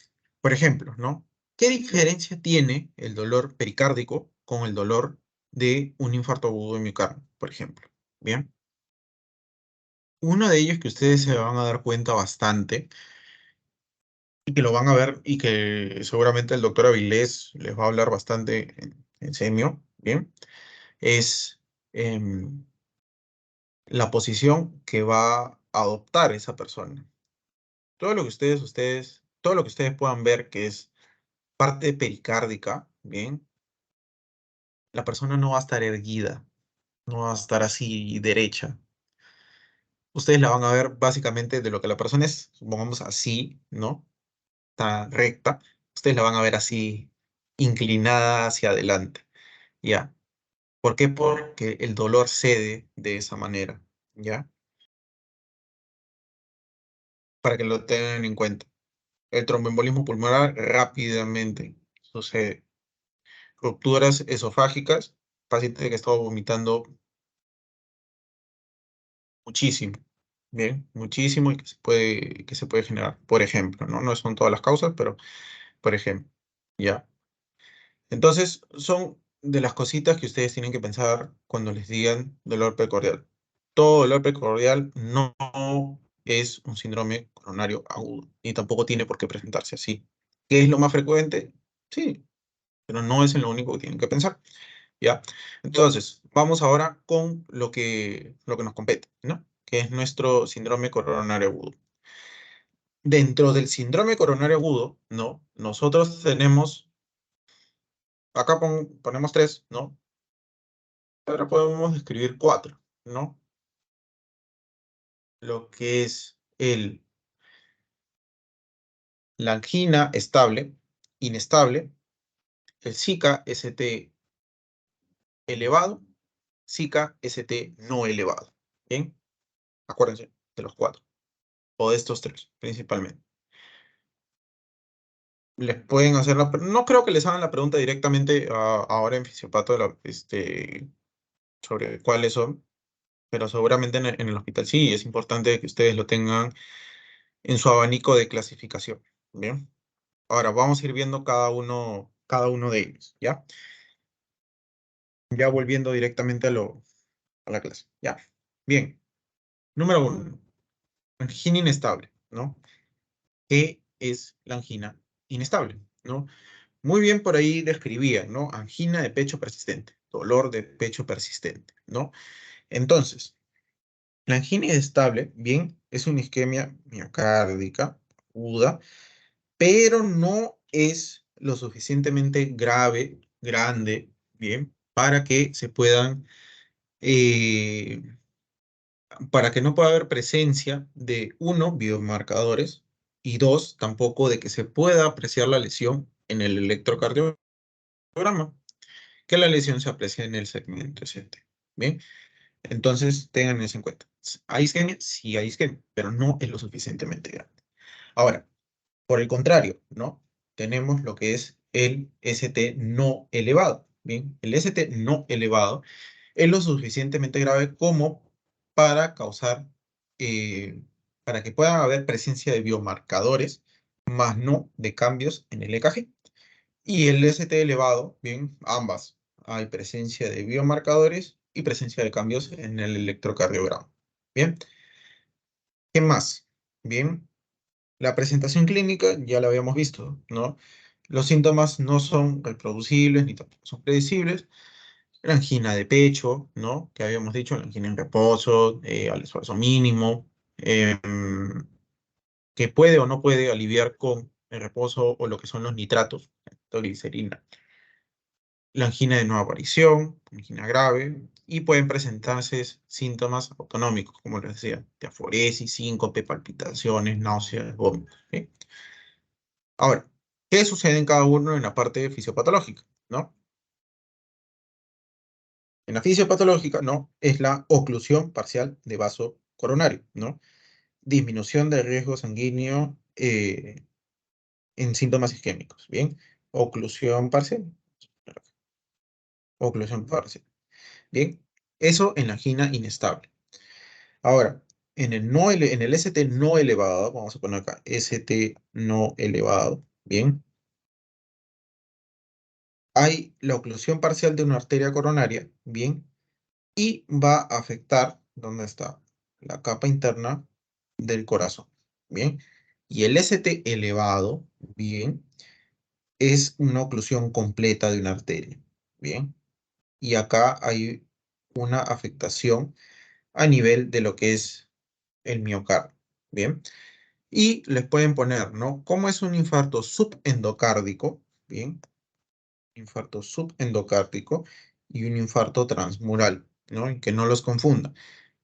por ejemplo, ¿no? ¿Qué diferencia tiene el dolor pericárdico con el dolor de un infarto agudo de miocardio, por ejemplo? Bien. Uno de ellos que ustedes se van a dar cuenta bastante y que lo van a ver y que seguramente el doctor Avilés les va a hablar bastante en semio, ¿bien? Es la posición que va a adoptar esa persona. Todo lo que todo lo que ustedes puedan ver que es parte pericárdica, ¿bien? La persona no va a estar erguida, no va a estar así derecha. Ustedes la van a ver básicamente de lo que la persona es, supongamos así, ¿no? Está recta. Ustedes la van a ver así inclinada hacia adelante. ¿Ya? ¿Por qué? Porque el dolor cede de esa manera. ¿Ya? Para que lo tengan en cuenta. El tromboembolismo pulmonar rápidamente sucede. Rupturas esofágicas, paciente que ha estado vomitando muchísimo, bien, muchísimo y que se puede generar, por ejemplo, ¿no? No son todas las causas, pero por ejemplo, ya. Entonces, son de las cositas que ustedes tienen que pensar cuando les digan dolor precordial. todo dolor precordial no es un síndrome coronario agudo, y tampoco tiene por qué presentarse así. ¿Qué es lo más frecuente? Sí, pero no es en lo único que tienen que pensar, ¿ya? Entonces, vamos ahora con lo que nos compete, ¿no? Que es nuestro síndrome coronario agudo. Dentro del síndrome coronario agudo, ¿no? Nosotros tenemos, acá ponemos tres, ¿no? Ahora podemos describir cuatro, ¿no? Lo que es la angina estable, inestable, el Zika ST elevado, Zika ST no elevado. ¿Bien? Acuérdense de los cuatro, o de estos tres, principalmente. Les pueden hacer no creo que les hagan la pregunta directamente ahora en Fisiopato sobre cuáles son, pero seguramente en el hospital sí, es importante que ustedes lo tengan en su abanico de clasificación. Bien. Ahora vamos a ir viendo cada uno de ellos, ¿ya? Ya volviendo directamente a la clase. Ya. Bien. Número uno, angina inestable, ¿no? ¿Qué es la angina inestable? ¿No? Muy bien por ahí describía, ¿no? Angina de pecho persistente, dolor de pecho persistente, ¿no? Entonces, la angina inestable, bien, es una isquemia miocárdica aguda, pero no es lo suficientemente grave, grande, bien, eh, para que no pueda haber presencia de, uno, biomarcadores, y dos, tampoco de que se pueda apreciar la lesión en el electrocardiograma, que la lesión se aprecia en el segmento ST. Bien, entonces tengan eso en cuenta. ¿Hay isquemia? Sí hay isquemia, pero no es lo suficientemente grande. Ahora, por el contrario, ¿no? Tenemos lo que es el ST no elevado. Bien, el ST no elevado es lo suficientemente grave como para causar, eh, para que pueda haber presencia de biomarcadores, más no de cambios en el EKG. Y el ST elevado, bien, ambas. Hay presencia de biomarcadores y presencia de cambios en el electrocardiograma. Bien, ¿qué más? Bien, la presentación clínica ya la habíamos visto, ¿no? Los síntomas no son reproducibles ni tampoco son predecibles. La angina de pecho, ¿no? Que habíamos dicho, la angina en reposo, al esfuerzo mínimo, que puede o no puede aliviar con el reposo o lo que son los nitratos, glicerina. La angina de nueva aparición, angina grave, y pueden presentarse síntomas autonómicos, como les decía, diaforesis, síncope, palpitaciones, náuseas, vómitos. ¿Sí? Ahora, ¿qué sucede en cada uno en la parte fisiopatológica? ¿No? En la fisiopatológica, ¿no? Es la oclusión parcial de vaso coronario, ¿no? Disminución del riesgo sanguíneo en síntomas isquémicos, ¿bien? Oclusión parcial. Oclusión parcial. Bien, eso en la angina inestable. Ahora, en el ST no elevado, vamos a poner acá, ST no elevado, bien, hay la oclusión parcial de una arteria coronaria, bien, y va a afectar, ¿dónde está? La capa interna del corazón, bien. Y el ST elevado, bien, es una oclusión completa de una arteria, bien. Y acá hay una afectación a nivel de lo que es el miocardio, bien. Y les pueden poner, ¿no? ¿Cómo es un infarto subendocárdico? Bien, infarto subendocárdico y un infarto transmural, ¿no? Y que no los confundan.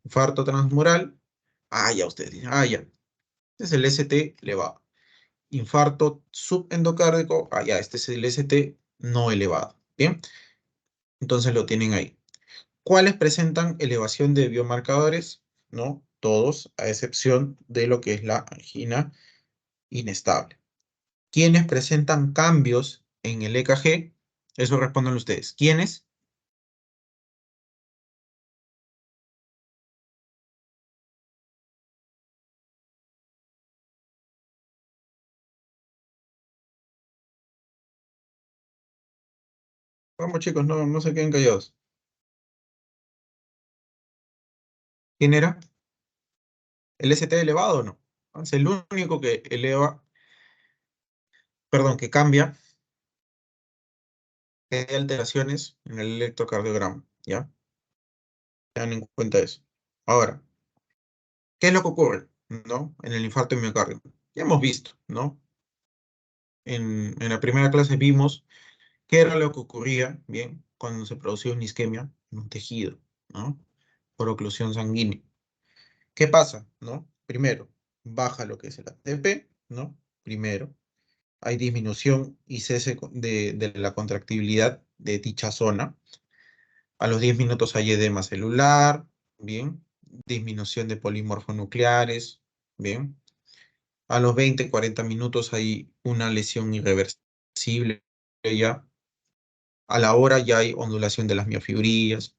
Infarto transmural, ya ustedes dicen, ya. Este es el ST elevado. Infarto subendocárdico, ya, este es el ST no elevado. Bien, entonces lo tienen ahí. ¿Cuáles presentan elevación de biomarcadores? No, todos, a excepción de lo que es la angina inestable. ¿Quiénes presentan cambios en el EKG? Eso responden ustedes. ¿Quiénes? Vamos chicos, no se queden callados. ¿Quién era? ¿El ST elevado o no? Es el único que eleva, perdón, que cambia de alteraciones en el electrocardiograma, ¿ya? Tengan en cuenta eso. Ahora, ¿qué es lo que ocurre, ¿no? En el infarto de miocardio. Ya hemos visto, ¿no? En la primera clase vimos qué era lo que ocurría, ¿bien? Cuando se producía una isquemia en un tejido, ¿no? Por oclusión sanguínea. ¿Qué pasa, no? Primero, baja lo que es el ATP, ¿no? Primero, hay disminución y cese de la contractibilidad de dicha zona. A los 10 minutos hay edema celular, ¿bien? Disminución de polimorfonucleares, ¿bien? A los 20, 40 minutos hay una lesión irreversible ya. A la hora ya hay ondulación de las miofibrillas.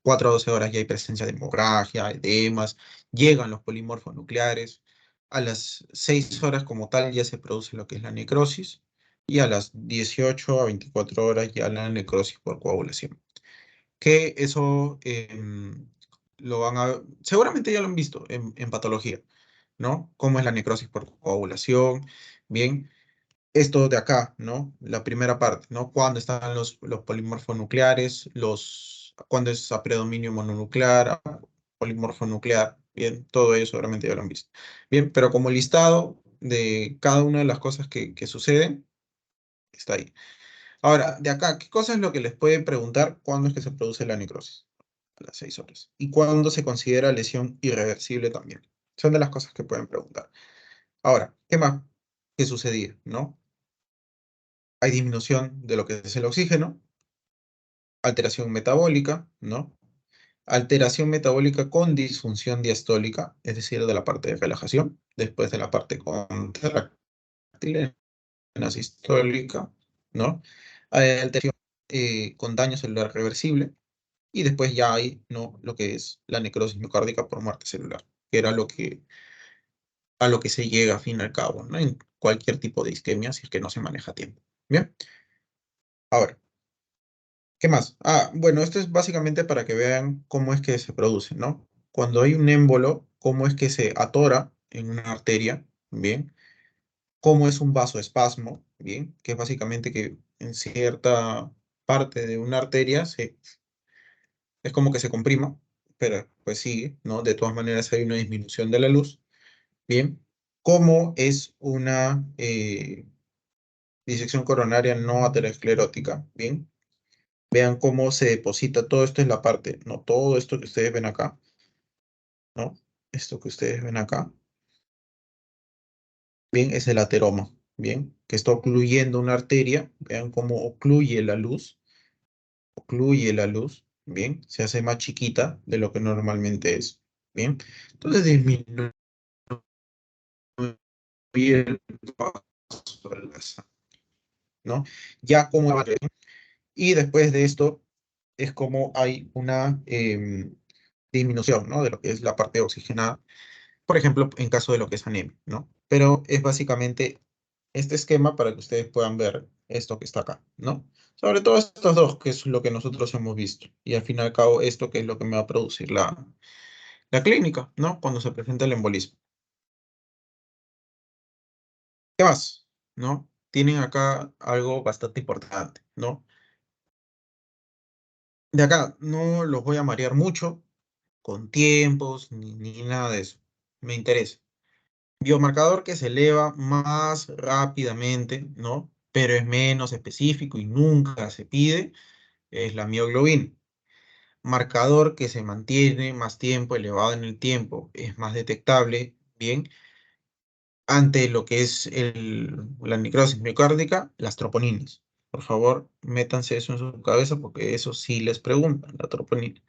4 a 12 horas ya hay presencia de hemorragia, edemas, llegan los polimorfonucleares. A las 6 horas como tal ya se produce lo que es la necrosis y a las 18 a 24 horas ya la necrosis por coagulación. Que eso lo van a... Seguramente ya lo han visto en patología, ¿no? Cómo es la necrosis por coagulación, bien. Esto de acá, ¿no? La primera parte, ¿no? Cuando están los polimorfonucleares, cuando es a predominio mononuclear, a polimorfonuclear, bien, todo eso seguramente ya lo han visto. Bien, pero como listado de cada una de las cosas que suceden, está ahí. Ahora, de acá, ¿qué cosa es lo que les pueden preguntar cuándo es que se produce la necrosis? A las 6 horas. ¿Y cuándo se considera lesión irreversible también? Son de las cosas que pueden preguntar. Ahora, ¿qué más? ¿Qué sucedía, no? Hay disminución de lo que es el oxígeno, alteración metabólica, ¿no? Alteración metabólica con disfunción diastólica, es decir, de la parte de relajación, después de la parte contractil sistólica, ¿no? Hay alteración con daño celular reversible, y después ya hay, ¿no? Lo que es la necrosis miocárdica por muerte celular, que era a lo que se llega a fin y al cabo, ¿no? En cualquier tipo de isquemia, si es que no se maneja a tiempo. Bien, ahora. ¿Qué más? Ah, bueno, esto es básicamente para que vean cómo es que se produce, ¿no? Cuando hay un émbolo, cómo es que se atora en una arteria, ¿bien? Cómo es un vasoespasmo, ¿bien? Que es básicamente que en cierta parte de una arteria es como que se comprima, pero pues sigue, ¿no? De todas maneras hay una disminución de la luz, ¿bien? Cómo es una disección coronaria no aterosclerótica, ¿bien? Vean cómo se deposita todo esto en la parte, no todo esto que ustedes ven acá, ¿no? Esto que ustedes ven acá, bien, es el ateroma, bien, que está ocluyendo una arteria, vean cómo ocluye la luz, bien, se hace más chiquita de lo que normalmente es, bien. Entonces disminuye el paso de la sangre, ¿no? Ya como y después de esto es como hay una disminución, ¿no? De lo que es la parte oxigenada, por ejemplo, en caso de lo que es anemia, ¿no? Pero es básicamente este esquema para que ustedes puedan ver esto que está acá, ¿no? Sobre todo estos dos, que es lo que nosotros hemos visto. Y al fin y al cabo, esto que es lo que me va a producir la clínica, ¿no? Cuando se presenta el embolismo. ¿Qué más? ¿No? Tienen acá algo bastante importante, ¿no? De acá no los voy a marear mucho con tiempos ni nada de eso. Me interesa. Biomarcador que se eleva más rápidamente, ¿no? Pero es menos específico y nunca se pide, es la mioglobina. Marcador que se mantiene más tiempo, elevado en el tiempo, es más detectable, bien, ante lo que es la necrosis miocárdica, las troponinas. Por favor, métanse eso en su cabeza porque eso sí les preguntan, la troponina.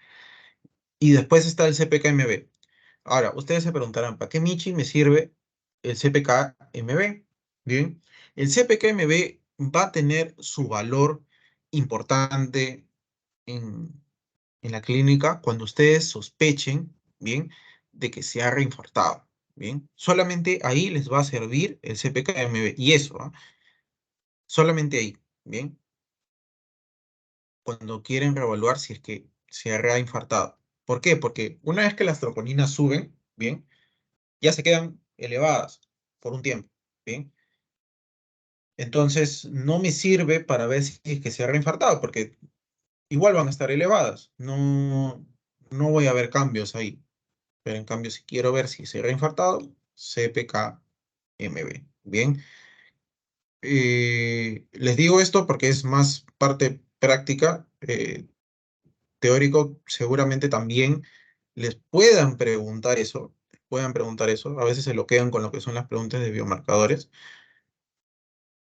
Y después está el CPKMB. Ahora, ustedes se preguntarán, ¿para qué Michi me sirve el CPKMB? Bien, el CPKMB va a tener su valor importante en, en la clínica cuando ustedes sospechen, bien, de que se ha reinfartado. Bien, solamente ahí les va a servir el CPKMB. Y eso, ¿ah? Solamente ahí, bien, cuando quieren reevaluar si es que se ha reinfartado. ¿Por qué? Porque una vez que las troponinas suben, bien, ya se quedan elevadas por un tiempo, bien. Entonces, no me sirve para ver si es que se ha reinfartado, porque igual van a estar elevadas. No, no voy a ver cambios ahí. Pero en cambio, si quiero ver si se ha reinfartado, CPK-MB. Bien. Les digo esto porque es más parte práctica. Teórico, seguramente también les puedan preguntar eso. A veces se lo quedan con lo que son las preguntas de biomarcadores.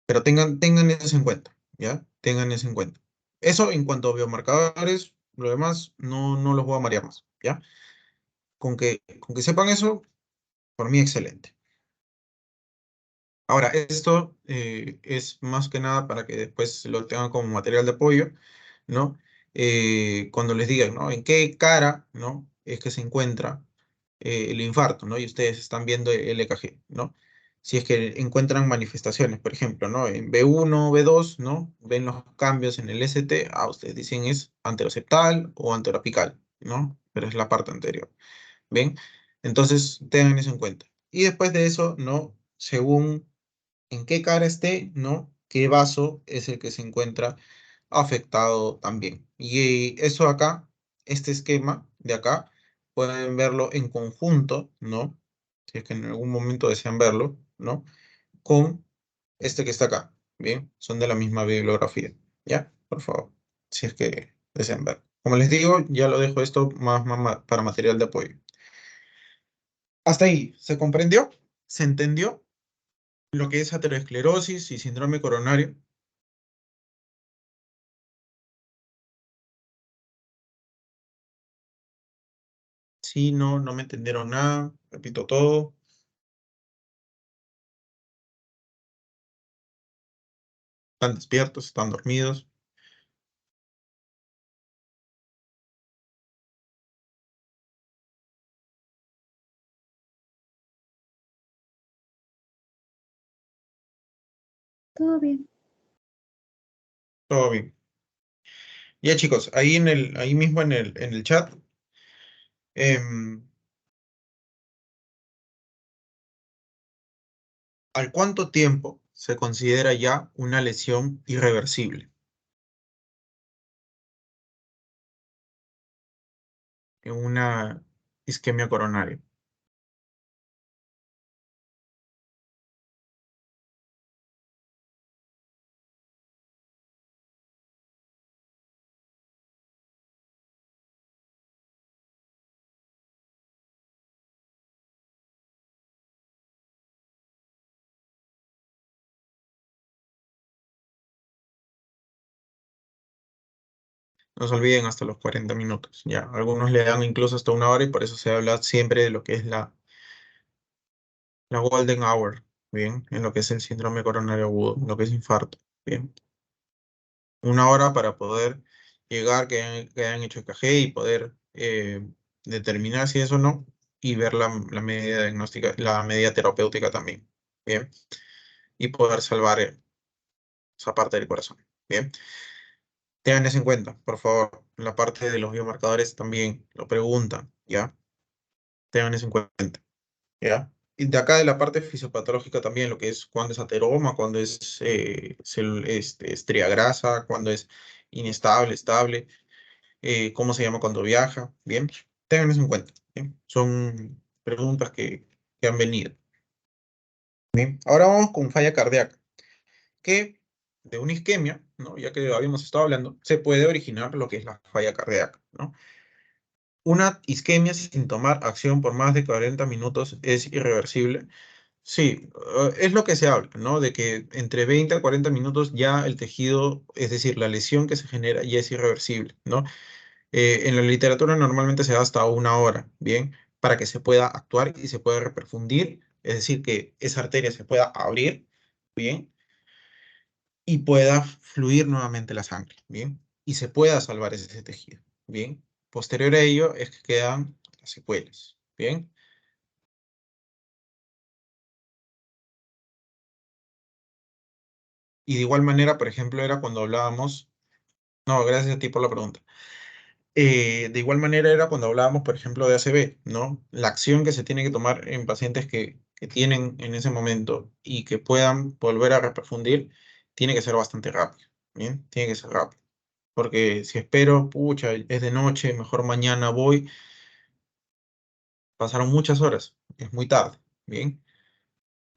Pero tengan eso en cuenta, ¿ya? Tengan eso en cuenta. Eso en cuanto a biomarcadores, lo demás no los voy a marear más, ¿ya? Con que sepan eso, por mí excelente. Ahora, esto es más que nada para que después lo tengan como material de apoyo, ¿no? Cuando les digan, ¿no? ¿En qué cara, ¿no? Es que se encuentra el infarto, ¿no? Y ustedes están viendo el EKG, ¿no? Si es que encuentran manifestaciones, por ejemplo, ¿no? En B1, B2, ¿no? Ven los cambios en el ST, ustedes dicen es anteroseptal o anteroapical, ¿no? Pero es la parte anterior, ¿ven? Entonces, tengan eso en cuenta. Y después de eso, ¿no? Según en qué cara esté, ¿no? ¿Qué vaso es el que se encuentra afectado también? Y eso acá, este esquema de acá, pueden verlo en conjunto, ¿no? Si es que en algún momento desean verlo, ¿no? Con este que está acá, ¿bien? Son de la misma bibliografía, ¿ya? Por favor, si es que desean ver. Como les digo, ya lo dejo esto más para material de apoyo. Hasta ahí, ¿se comprendió? ¿Se entendió lo que es aterosclerosis y síndrome coronario? Sí, no me entendieron nada, repito todo, están despiertos, están dormidos, Todo bien. todo bien. Ya chicos, ahí mismo en el chat, em, ¿al cuánto tiempo se considera ya una lesión irreversible en una isquemia coronaria? No se olviden hasta los 40 minutos, ya. Algunos le dan incluso hasta una hora y por eso se habla siempre de lo que es la golden hour, ¿bien? En lo que es el síndrome coronario agudo, en lo que es infarto, ¿bien? Una hora para poder llegar, que hayan hecho EKG y poder determinar si es o no, y ver la medida diagnóstica, la medida terapéutica también, ¿bien? Y poder salvar esa parte del corazón, ¿bien? Tengan eso en cuenta, por favor. La parte de los biomarcadores también lo preguntan, ¿ya? Tengan eso en cuenta, ¿ya? Y de acá de la parte fisiopatológica también, lo que es cuando es ateroma, cuando es estría grasa, cuando es inestable, estable, cómo se llama cuando viaja, bien, tengan eso en cuenta, bien. Son preguntas que han venido. Bien. Ahora vamos con falla cardíaca, que de una isquemia, ¿no? Ya que habíamos estado hablando, se puede originar lo que es la falla cardíaca, ¿no? Una isquemia sin tomar acción por más de 40 minutos es irreversible. Sí, es lo que se habla, ¿no? De que entre 20 a 40 minutos ya el tejido, es decir, la lesión que se genera ya es irreversible, ¿no? En la literatura normalmente se da hasta una hora, ¿bien? Para que se pueda actuar y se pueda reperfundir, es decir, que esa arteria se pueda abrir, ¿bien? Y pueda fluir nuevamente la sangre, ¿bien? Y se pueda salvar ese tejido, ¿bien? Posterior a ello es que quedan las secuelas, ¿bien? Y de igual manera, por ejemplo, era cuando hablábamos, no, gracias a ti por la pregunta. De igual manera era cuando hablábamos, por ejemplo, de ACV, ¿no? La acción que se tiene que tomar en pacientes que tienen en ese momento y que puedan volver a reperfundir, tiene que ser bastante rápido, ¿bien? Tiene que ser rápido. Porque si espero, pucha, es de noche, mejor mañana voy, pasaron muchas horas, es muy tarde, ¿bien?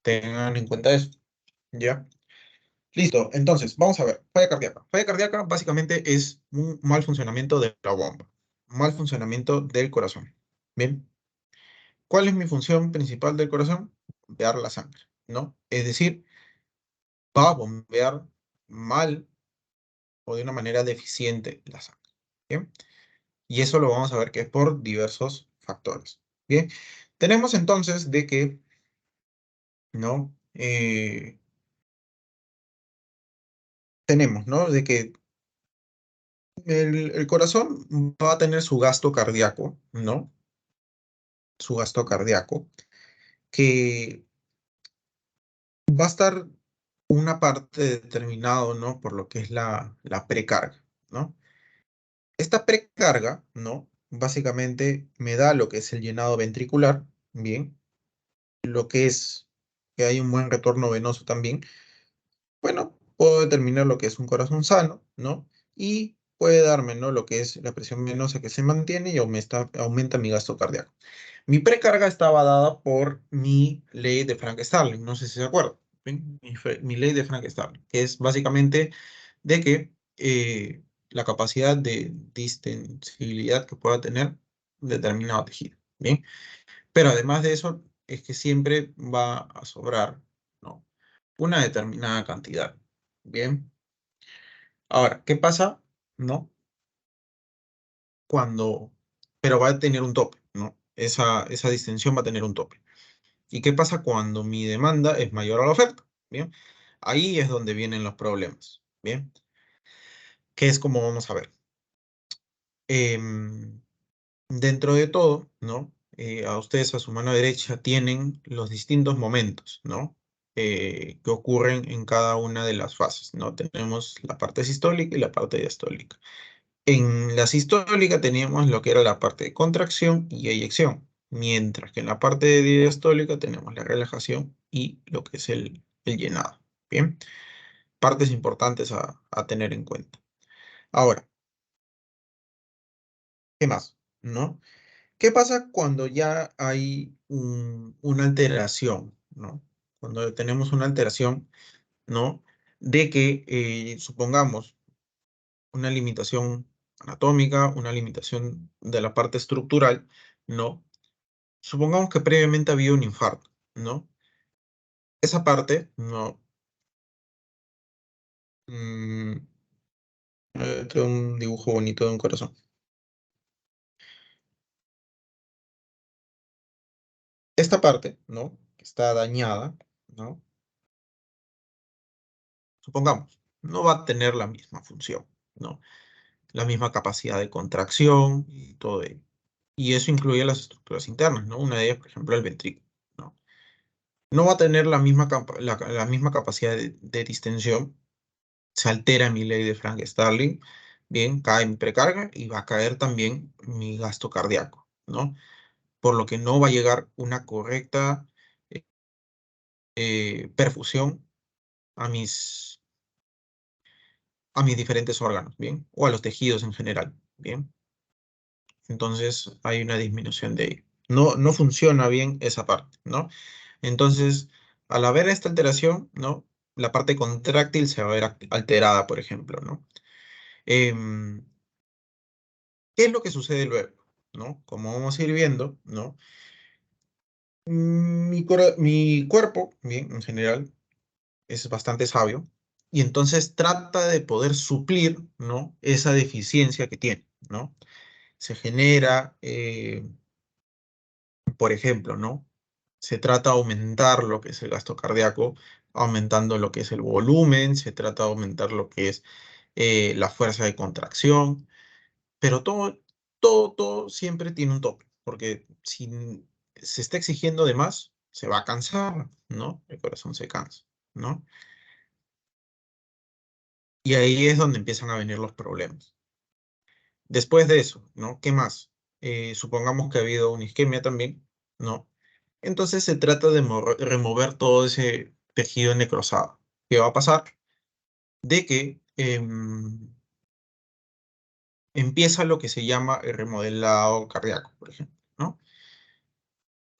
Tengan en cuenta eso, ¿ya? Listo, entonces, vamos a ver, falla cardíaca. Falla cardíaca básicamente es un mal funcionamiento de la bomba, mal funcionamiento del corazón, ¿bien? ¿Cuál es mi función principal del corazón? Bombear la sangre, ¿no? Es decir, va a bombear mal o de una manera deficiente la sangre, ¿bien? Y eso lo vamos a ver que es por diversos factores, ¿bien? Tenemos entonces de que, ¿no? Tenemos, ¿no? De que el corazón va a tener su gasto cardíaco, ¿no? Su gasto cardíaco, que va a estar una parte determinado, ¿no? Por lo que es la precarga, ¿no? Esta precarga, ¿no? Básicamente me da lo que es el llenado ventricular, bien, lo que es que hay un buen retorno venoso también. Bueno, puedo determinar lo que es un corazón sano, ¿no? Y puede darme, ¿no? Lo que es la presión venosa que se mantiene y aumenta mi gasto cardíaco. Mi precarga estaba dada por mi ley de Frank-Starling, no sé si se acuerdan, ¿ven? Mi ley de Frank-Starling, que es básicamente de que la capacidad de distensibilidad que pueda tener determinado tejido, ¿bien? Pero además de eso, es que siempre va a sobrar, ¿no? Una determinada cantidad, ¿bien? Ahora, ¿qué pasa? ¿No? Cuando, pero va a tener un tope, ¿no? Esa distensión va a tener un tope. ¿Y qué pasa cuando mi demanda es mayor a la oferta? Bien, ahí es donde vienen los problemas. Bien, ¿qué es como vamos a ver? Em, Dentro de todo, ¿no? A ustedes a su mano derecha tienen los distintos momentos, ¿no? Que ocurren en cada una de las fases, ¿no? Tenemos la parte sistólica y la parte diastólica. En la sistólica teníamos lo que era la parte de contracción y eyección, mientras que en la parte de diastólica tenemos la relajación y lo que es el llenado. Bien, partes importantes a tener en cuenta. Ahora, ¿qué más? ¿No? ¿Qué pasa cuando ya hay una alteración? ¿No? Cuando tenemos una alteración, ¿no? De que, supongamos, una limitación anatómica, una limitación de la parte estructural, ¿no? Supongamos que previamente había un infarto, ¿no? Esa parte, no. mm, Tengo un dibujo bonito de un corazón. Esta parte, ¿no? Que está dañada, ¿no? Supongamos, no va a tener la misma función, ¿no? La misma capacidad de contracción y todo ello. Y eso incluye las estructuras internas, ¿no? Una de ellas, por ejemplo, el ventrículo, ¿no? No va a tener la misma capacidad de distensión, se altera mi ley de Frank-Starling, bien, cae mi precarga y va a caer también mi gasto cardíaco, ¿no? Por lo que no va a llegar una correcta eh, perfusión a mis diferentes órganos, ¿bien? O a los tejidos en general, ¿bien? Entonces hay una disminución de ello. No, no funciona bien esa parte, ¿no? Entonces, al haber esta alteración, ¿no? La parte contráctil se va a ver alterada, por ejemplo, ¿no? Em, ¿Qué es lo que sucede luego? ¿No? Como vamos a ir viendo, ¿no? Mi cuerpo, bien, en general, es bastante sabio y entonces trata de poder suplir, ¿no? Esa deficiencia que tiene, ¿no? Se genera, por ejemplo, ¿no? Se trata de aumentar lo que es el gasto cardíaco, aumentando lo que es el volumen, se trata de aumentar lo que es la fuerza de contracción, pero todo siempre tiene un tope, porque si se está exigiendo de más, se va a cansar, ¿no? El corazón se cansa, ¿no? Y ahí es donde empiezan a venir los problemas. Después de eso, ¿no? ¿Qué más? Supongamos que ha habido una isquemia también, ¿no? Entonces se trata de remover todo ese tejido necrosado. ¿Qué va a pasar? De que empieza lo que se llama el remodelado cardíaco, por ejemplo, ¿no?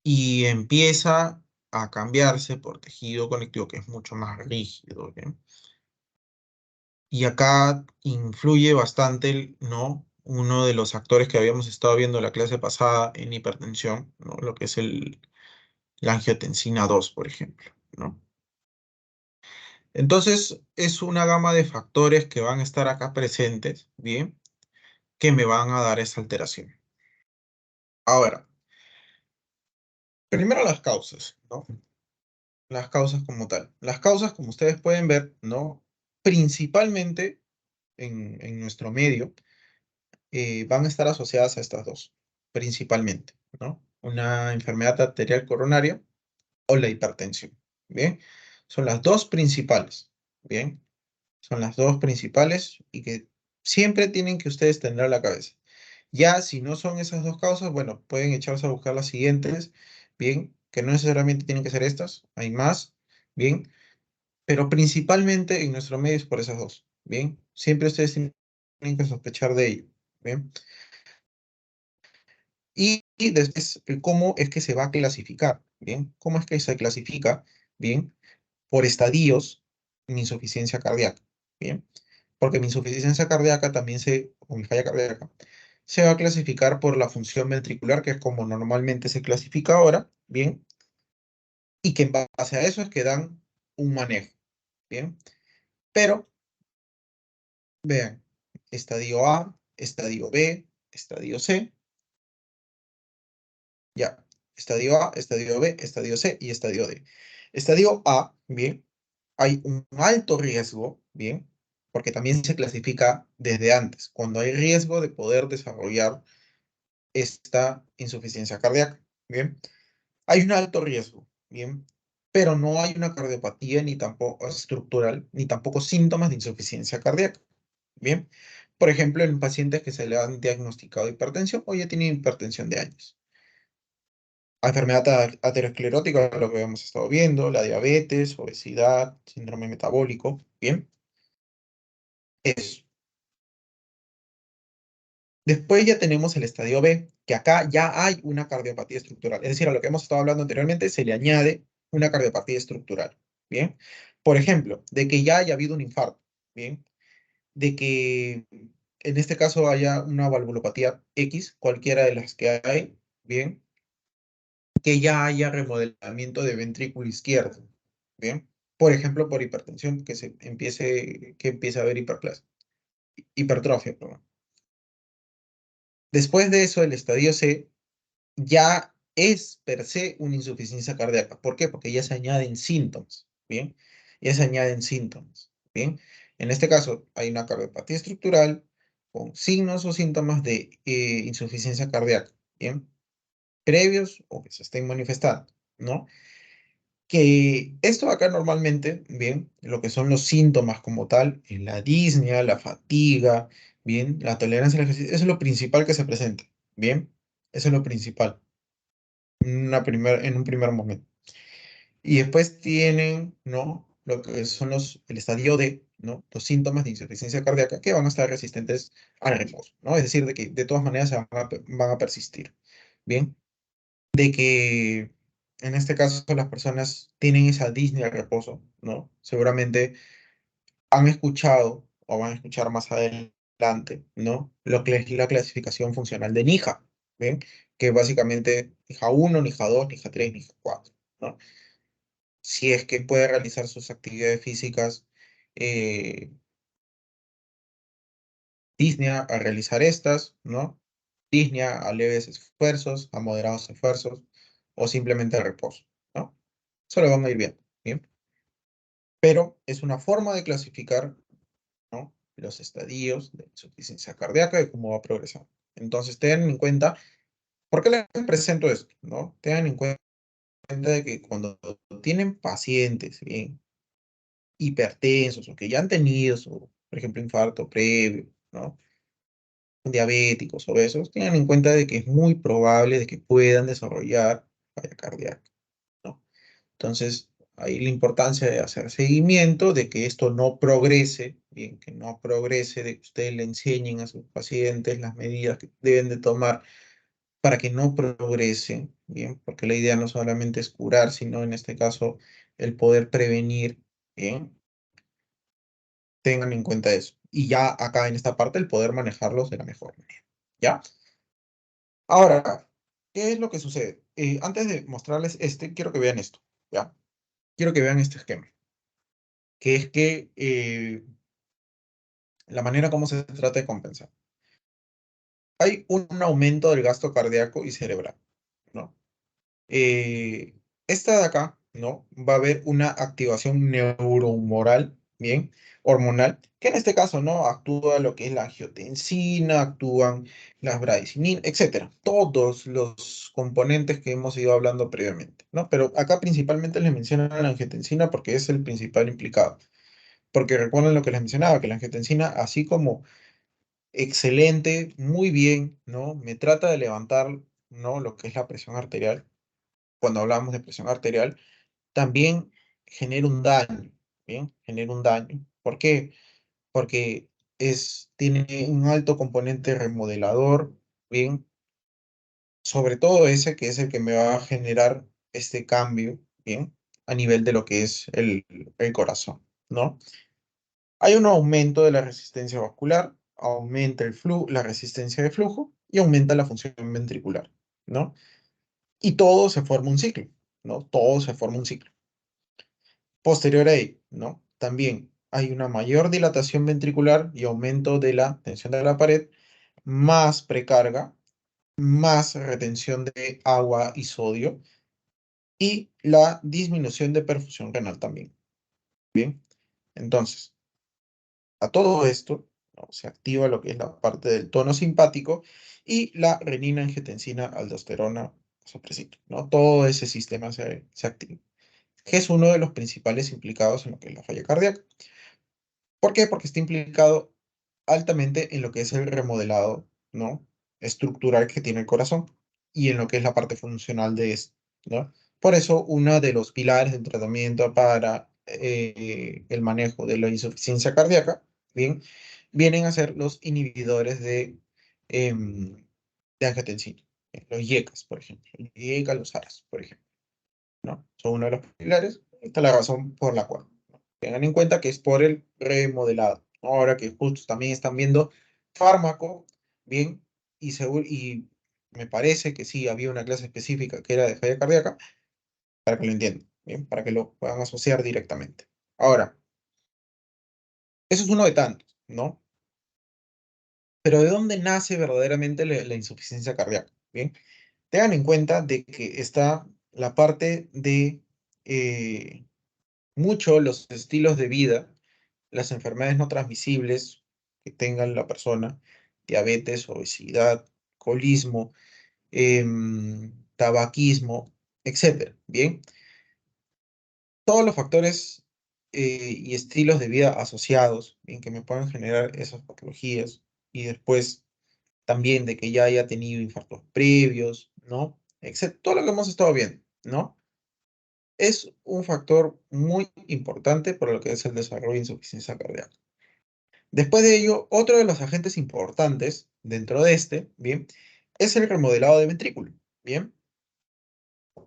Y empieza a cambiarse por tejido conectivo que es mucho más rígido, ¿bien? Y acá influye bastante, ¿no? Uno de los actores que habíamos estado viendo en la clase pasada en hipertensión, ¿no? Lo que es la angiotensina 2, por ejemplo, ¿no? Entonces, es una gama de factores que van a estar acá presentes, ¿bien? Que me van a dar esa alteración. Ahora, primero las causas, ¿no? Las causas como tal. Las causas, como ustedes pueden ver, ¿no? Principalmente en nuestro medio, van a estar asociadas a estas dos, principalmente, ¿no? Una enfermedad arterial coronaria o la hipertensión, ¿bien? Son las dos principales, ¿bien? Son las dos principales y que siempre tienen que ustedes tener a la cabeza. Ya si no son esas dos causas, bueno, pueden echarse a buscar las siguientes, ¿bien? Que no necesariamente tienen que ser estas, hay más, ¿bien? Pero principalmente en nuestro medio es por esas dos, ¿bien? Siempre ustedes tienen que sospechar de ello, ¿bien? Y después, ¿cómo es que se va a clasificar? ¿Bien? ¿Cómo es que se clasifica? ¿Bien? Por estadios mi insuficiencia cardíaca, ¿bien? Porque mi insuficiencia cardíaca también o mi falla cardíaca, se va a clasificar por la función ventricular, que es como normalmente se clasifica ahora, ¿bien? Y que en base a eso es que dan un manejo, ¿bien? Pero, vean, estadio A, estadio B, estadio C, ya. Estadio A, estadio B, estadio C y estadio D. Estadio A, bien, hay un alto riesgo, bien, porque también se clasifica desde antes, cuando hay riesgo de poder desarrollar esta insuficiencia cardíaca, bien. Hay un alto riesgo, bien, pero no hay una cardiopatía ni tampoco estructural, ni tampoco síntomas de insuficiencia cardíaca, bien. Por ejemplo, en pacientes que se le han diagnosticado hipertensión o ya tienen hipertensión de años. Enfermedad aterosclerótica, lo que hemos estado viendo, la diabetes, obesidad, síndrome metabólico, bien, eso. Después ya tenemos el estadio B, que acá ya hay una cardiopatía estructural. Es decir, a lo que hemos estado hablando anteriormente se le añade una cardiopatía estructural, ¿bien? Por ejemplo, de que ya haya habido un infarto, ¿bien? De que en este caso haya una valvulopatía X, cualquiera de las que hay, ¿bien? Que ya haya remodelamiento de ventrículo izquierdo, ¿bien? Por ejemplo, por hipertensión, que empiece a haber hipertrofia, perdón. Después de eso, el estadio C ya es per se una insuficiencia cardíaca. ¿Por qué? Porque ya se añaden síntomas, ¿bien? Ya se añaden síntomas, ¿bien? En este caso, hay una cardiopatía estructural con signos o síntomas de insuficiencia cardíaca, ¿bien? Previos o que se estén manifestando, ¿no? Que esto acá normalmente, bien, lo que son los síntomas como tal, la disnea, la fatiga, bien, la tolerancia al ejercicio, eso es lo principal que se presenta, bien, eso es lo principal en un primer momento. Y después tienen, ¿no? Lo que son el estadio D, ¿no? Los síntomas de insuficiencia cardíaca que van a estar resistentes al reposo, ¿no? Es decir, de que de todas maneras van a persistir, ¿bien? De que en este caso las personas tienen esa disnea al reposo, ¿no? Seguramente han escuchado o van a escuchar más adelante, ¿no? Lo que es la clasificación funcional de NIJA, ¿bien? Que básicamente NIJA 1, NIJA 2, NIJA 3, NIJA 4, ¿no? Si es que puede realizar sus actividades físicas, eh, disnea a realizar estas, ¿no? Disnea a leves esfuerzos, a moderados esfuerzos o simplemente a reposo, ¿no? Eso lo van a ir viendo, ¿bien? Pero es una forma de clasificar, ¿no? Los estadios de insuficiencia cardíaca y cómo va progresando. Entonces, tengan en cuenta, ¿por qué les presento esto, no? Tengan en cuenta de que cuando tienen pacientes, ¿bien? Hipertensos o que ya han tenido su, por ejemplo, infarto previo, ¿no? diabéticos, obesos, tengan en cuenta de que es muy probable de que puedan desarrollar falla cardíaca, ¿no? Entonces, ahí la importancia de hacer seguimiento, de que esto no progrese, bien, que no progrese, de que ustedes le enseñen a sus pacientes las medidas que deben de tomar para que no progrese, bien, porque la idea no solamente es curar, sino en este caso el poder prevenir, bien, tengan en cuenta eso. Y ya acá en esta parte el poder manejarlos de la mejor manera, ¿ya? Ahora, ¿qué es lo que sucede? Antes de mostrarles quiero que vean esto, ¿ya? Quiero que vean este esquema, que es que la manera como se trata de compensar. Hay un aumento del gasto cardíaco y cerebral, ¿no? eh, Esta de acá, ¿no? Va a haber una activación neurohumoral, ¿bien? Hormonal, que en este caso, ¿no? Actúa lo que es la angiotensina, actúan las bradicininas, etcétera. Todos los componentes que hemos ido hablando previamente, ¿no? Pero acá principalmente les menciono la angiotensina porque es el principal implicado. Porque recuerden lo que les mencionaba, que la angiotensina, así como excelente, muy bien, ¿no? Me trata de levantar, ¿no? Lo que es la presión arterial cuando hablamos de presión arterial, también genera un daño, ¿bien? Genera un daño. ¿Por qué? Porque tiene un alto componente remodelador, ¿bien? Sobre todo ese que es el que me va a generar este cambio, ¿bien? A nivel de lo que es el corazón, ¿no? Hay un aumento de la resistencia vascular, aumenta la resistencia de flujo y aumenta la función ventricular, ¿no? Y todo se forma un ciclo, ¿no? Todo se forma un ciclo. Posterior a ello, ¿no? También hay una mayor dilatación ventricular y aumento de la tensión de la pared, más precarga, más retención de agua y sodio y la disminución de perfusión renal también. Bien, entonces, a todo esto, ¿no? Se activa lo que es la parte del tono simpático y la renina, angiotensina, aldosterona, sopresito, ¿no? Todo ese sistema se activa, que es uno de los principales implicados en lo que es la falla cardíaca. ¿Por qué? Porque está implicado altamente en lo que es el remodelado, ¿no? Estructural que tiene el corazón y en lo que es la parte funcional de esto, ¿no? Por eso, uno de los pilares del tratamiento para el manejo de la insuficiencia cardíaca, ¿bien? Vienen a ser los inhibidores em, de angiotensina, los IECAs, por ejemplo, los IECA, los ARAs, por ejemplo, ¿no? Son uno de los pilares. Esta es la razón por la cual, ¿no? Tengan en cuenta que es por el remodelado. Ahora que justo también están viendo fármaco, bien, y me parece que sí había una clase específica que era de falla cardíaca, para que lo entiendan, bien, para que lo puedan asociar directamente. Ahora, eso es uno de tantos, ¿no? Pero ¿de dónde nace verdaderamente la insuficiencia cardíaca? Bien, tengan en cuenta de que está la parte de mucho los estilos de vida, las enfermedades no transmisibles que tenga la persona, diabetes, obesidad, alcoholismo, tabaquismo, etcétera. Bien, todos los factores y estilos de vida asociados, bien, que me puedan generar esas patologías y después también de que ya haya tenido infartos previos, ¿no? Etcétera, todo lo que hemos estado viendo, ¿no? Es un factor muy importante para lo que es el desarrollo de insuficiencia cardíaca. Después de ello, otro de los agentes importantes dentro de bien, es el remodelado de ventrículo, bien.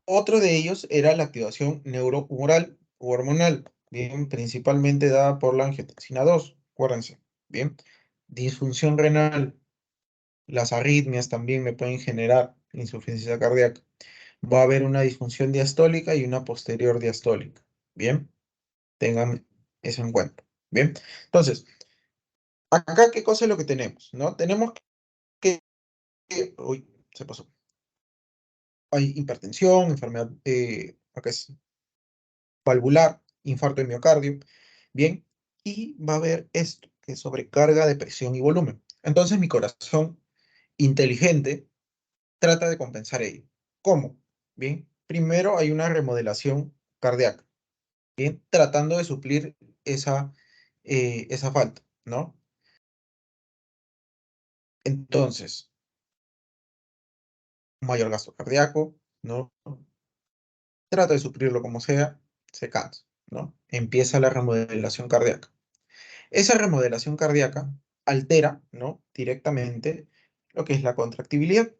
Otro de ellos era la activación neurohumoral o hormonal, bien, principalmente dada por la angiotensina 2, acuérdense, bien. Disfunción renal, las arritmias también me pueden generar insuficiencia cardíaca. Va a haber una disfunción diastólica y una posterior diastólica, bien. Tengan eso en cuenta, bien. Entonces, acá, ¿qué cosa es lo que tenemos? ¿No? Tenemos uy, se pasó. Hay hipertensión, enfermedad, acá es valvular, infarto de miocardio, bien, y va a haber esto, que es sobrecarga de presión y volumen. Entonces mi corazón inteligente trata de compensar ello. ¿Cómo? Bien, primero hay una remodelación cardíaca, bien, tratando de suplir esa falta, ¿no? Entonces, mayor gasto cardíaco, ¿no? Trata de suplirlo como sea, se cansa, ¿no? Empieza la remodelación cardíaca. Esa remodelación cardíaca altera, ¿no? Directamente lo que es la contractibilidad.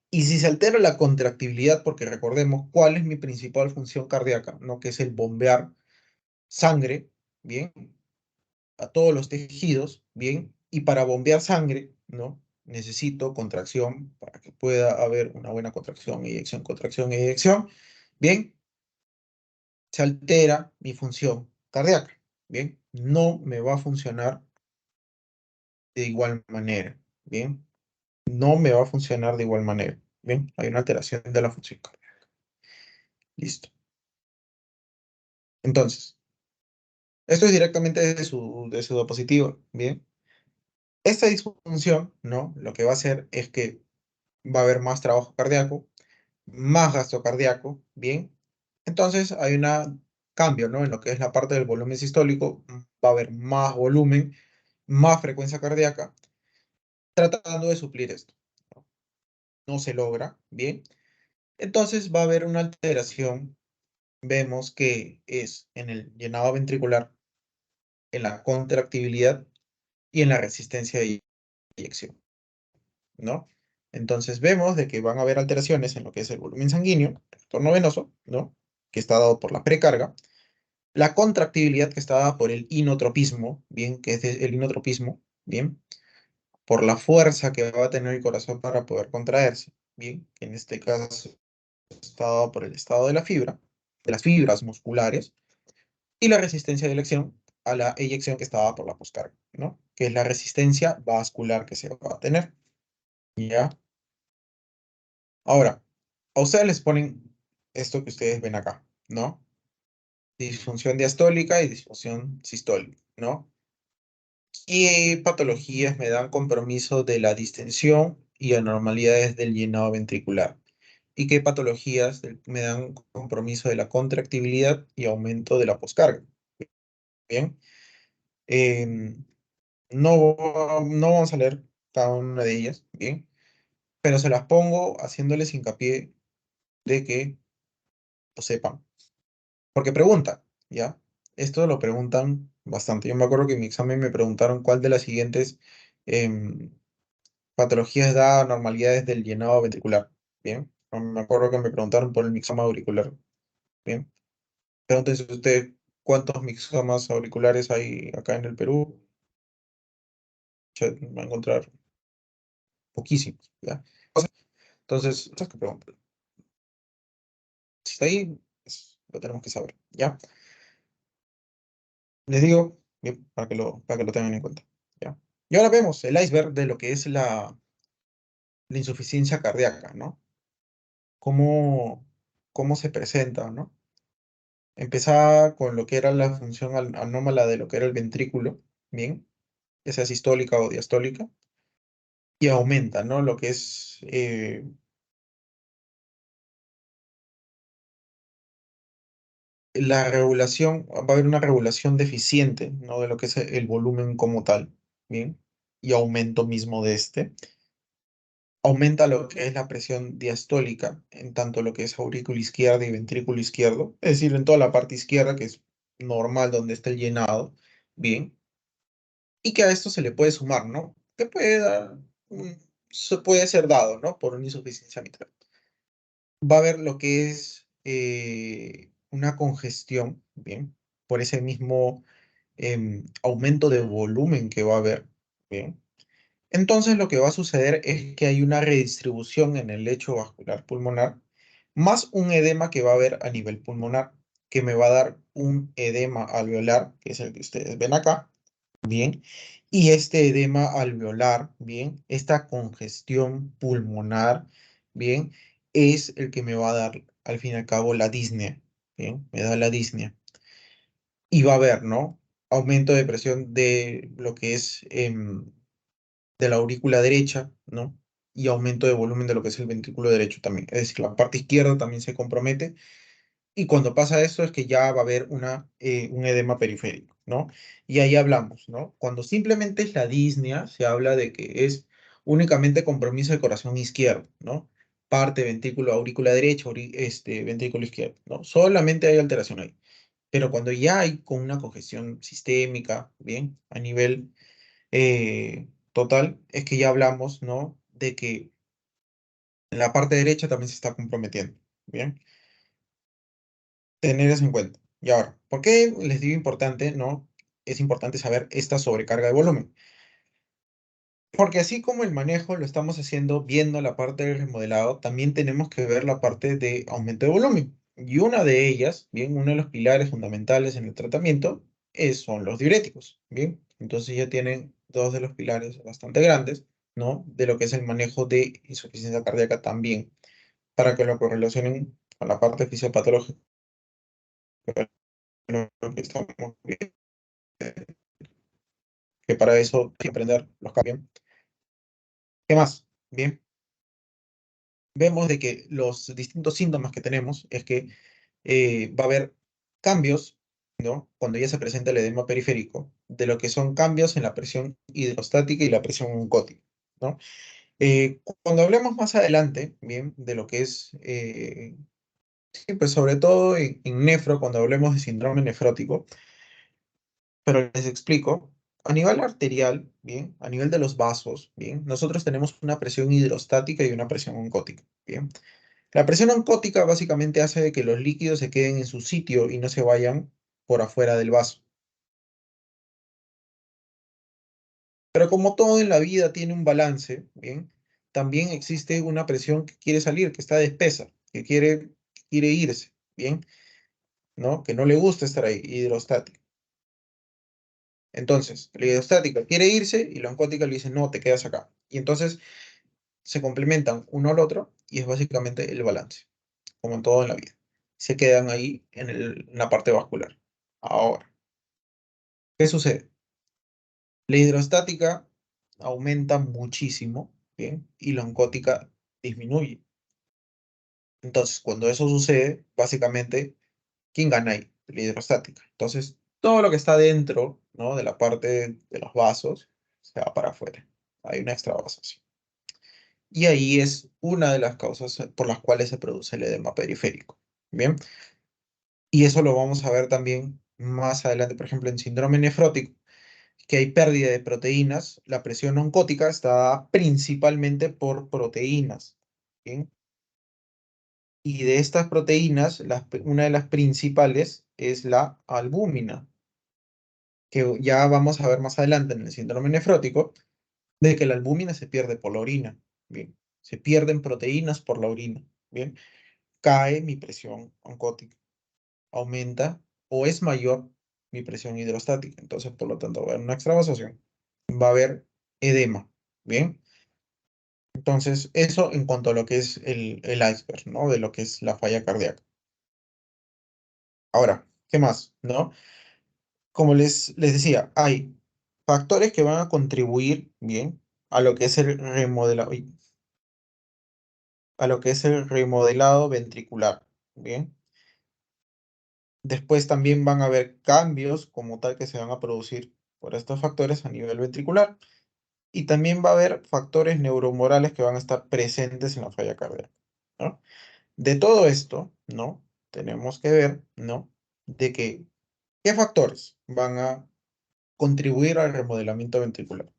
Y si se altera la contractibilidad, porque recordemos cuál es mi principal función cardíaca, ¿no? Que es el bombear sangre, ¿bien? A todos los tejidos, ¿bien? Y para bombear sangre, ¿no? Necesito contracción para que pueda haber una buena contracción, eyección, ¿bien? Se altera mi función cardíaca, ¿bien? No me va a funcionar de igual manera, ¿bien? No me va a funcionar de igual manera, ¿bien? Hay una alteración de la función cardíaca. Listo. Entonces, esto es directamente de su diapositiva, ¿bien? Esta disfunción, ¿no? Lo que va a hacer es que va a haber más trabajo cardíaco, más gasto cardíaco, ¿bien? Entonces hay un cambio, ¿no? En lo que es la parte del volumen sistólico, va a haber más volumen, más frecuencia cardíaca, tratando de suplir esto. No, no se logra, ¿bien? Entonces va a haber una alteración, vemos que es en el llenado ventricular, en la contractibilidad y en la resistencia de eyección, ¿no? Entonces vemos de que van a haber alteraciones en lo que es el volumen sanguíneo, el retorno venoso, ¿no? Que está dado por la precarga, la contractibilidad que está dada por el inotropismo, bien, que es el inotropismo, bien, por la fuerza que va a tener el corazón para poder contraerse, bien, que en este caso está dado por el estado de la fibra, de las fibras musculares, y la resistencia de elección a la eyección que está dada por la poscarga, ¿no? Que es la resistencia vascular que se va a tener, ¿ya? Ahora, a ustedes les ponen esto que ustedes ven acá, ¿no? Disfunción diastólica y disfunción sistólica, ¿no? ¿Qué patologías me dan compromiso de la distensión y anormalidades del llenado ventricular? ¿Y qué patologías me dan compromiso de la contractibilidad y aumento de la poscarga? Bien, em, no vamos a leer cada una de ellas, bien, pero se las pongo haciéndoles hincapié de que lo sepan. Porque preguntan, ¿ya? Esto lo preguntan bastante. Yo me acuerdo que en mi examen me preguntaron cuál de las siguientes em, patologías da anormalidades del llenado ventricular. Bien. Me acuerdo que me preguntaron por el mixoma auricular. Bien. Pregúntense usted cuántos mixomas auriculares hay acá en el Perú. Va a encontrar poquísimos, ¿ya? Entonces, esas que preguntan. Si está ahí, pues, lo tenemos que saber, ¿ya? Les digo, bien, para que lo tengan en cuenta, ¿ya? Y ahora vemos el iceberg de lo que es la insuficiencia cardíaca, ¿no? Cómo, cómo se presenta, ¿no? Empezaba con lo que era la función anómala de lo que era el ventrículo, bien, ya sea sistólica o diastólica, y aumenta, ¿no? Lo que es la regulación, va a haber una regulación deficiente, ¿no? De lo que es el volumen como tal, bien, y aumento mismo de este. Aumenta lo que es la presión diastólica en tanto lo que es aurícula izquierda y ventrículo izquierdo, es decir, en toda la parte izquierda, que es normal donde está el llenado, bien, y que a esto se le puede sumar, ¿no? Que puede dar, se puede ser dado, ¿no? Por una insuficiencia mitral. Va a haber lo que es una congestión, bien, por ese mismo aumento de volumen que va a haber, bien. Entonces lo que va a suceder es que hay una redistribución en el lecho vascular pulmonar, más un edema que va a haber a nivel pulmonar, que me va a dar un edema alveolar, que es el que ustedes ven acá, bien, y este edema alveolar, bien, esta congestión pulmonar, bien, es el que me va a dar al fin y al cabo la disnea, bien, me da la disnea. Y va a haber, ¿no? Aumento de presión de lo que es de la aurícula derecha, ¿no? Y aumento de volumen de lo que es el ventrículo derecho también. Es decir, la parte izquierda también se compromete. Y cuando pasa esto es que ya va a haber un edema periférico, ¿no? Y ahí hablamos, ¿no? Cuando simplemente es la disnea, se habla de que es únicamente compromiso del corazón izquierdo, ¿no? Parte ventrículo aurícula derecho, ventrículo izquierdo, ¿no? Solamente hay alteración ahí. Pero cuando ya hay con una congestión sistémica, bien, a nivel total, es que ya hablamos, ¿no? De que la parte derecha también se está comprometiendo, bien. Tener eso en cuenta. Y ahora, ¿por qué les digo importante, no? Es importante saber esta sobrecarga de volumen. Porque así como el manejo lo estamos haciendo viendo la parte del remodelado, también tenemos que ver la parte de aumento de volumen. Y una de ellas, bien, uno de los pilares fundamentales en el tratamiento son los diuréticos, bien. Entonces ya tienen dos de los pilares bastante grandes, ¿no? De lo que es el manejo de insuficiencia cardíaca también, para que lo correlacionen con la parte fisiopatológica, lo que estamos viendo, que para eso hay que aprender los cambios. ¿Qué más? Bien, vemos de que los distintos síntomas que tenemos es que va a haber cambios, ¿no? Cuando ya se presenta el edema periférico, de lo que son cambios en la presión hidrostática y la presión oncótica, ¿no? Cuando hablemos más adelante, bien, de lo que es, sí, pues sobre todo en nefro, cuando hablemos de síndrome nefrótico, pero les explico, a nivel arterial, bien, a nivel de los vasos, bien, nosotros tenemos una presión hidrostática y una presión oncótica, bien. La presión oncótica básicamente hace de que los líquidos se queden en su sitio y no se vayan por afuera del vaso. Pero como todo en la vida tiene un balance, ¿bien? También existe una presión que quiere salir, que está espesa, que quiere irse, ¿bien? ¿No? Que no le gusta estar ahí, hidrostática. Entonces, la hidrostática quiere irse y la oncótica le dice, no, te quedas acá. Y entonces se complementan uno al otro y es básicamente el balance, como en todo en la vida. Se quedan ahí en la parte vascular. Ahora, ¿qué sucede? La hidrostática aumenta muchísimo, ¿bien? Y la oncótica disminuye. Entonces, cuando eso sucede, básicamente, ¿quién gana ahí? La hidrostática. Entonces, todo lo que está dentro, ¿no? De la parte de los vasos se va para afuera. Hay una extravasación. Y ahí es una de las causas por las cuales se produce el edema periférico. ¿Bien? Y eso lo vamos a ver también más adelante, por ejemplo, en síndrome nefrótico, que hay pérdida de proteínas. La presión oncótica está dada principalmente por proteínas, ¿bien? Y de estas proteínas, una de las principales es la albúmina, que ya vamos a ver más adelante en el síndrome nefrótico, de que la albúmina se pierde por la orina, ¿bien? Se pierden proteínas por la orina, ¿bien? Cae mi presión oncótica, aumenta o es mayor mi presión hidrostática. Entonces, por lo tanto, va a haber una extravasación, va a haber edema, ¿bien? Entonces, eso en cuanto a lo que es el iceberg, ¿no? De lo que es la falla cardíaca. Ahora, ¿qué más? ¿No? Como les decía, hay factores que van a contribuir, bien, a lo que es el remodelado, a lo que es el remodelado ventricular, bien. Después también van a haber cambios como tal que se van a producir por estos factores a nivel ventricular. Y también va a haber factores neuromorales que van a estar presentes en la falla cardíaca, ¿no? De todo esto, ¿no? Tenemos que ver, ¿no? De que, ¿qué factores van a contribuir al remodelamiento ventricular,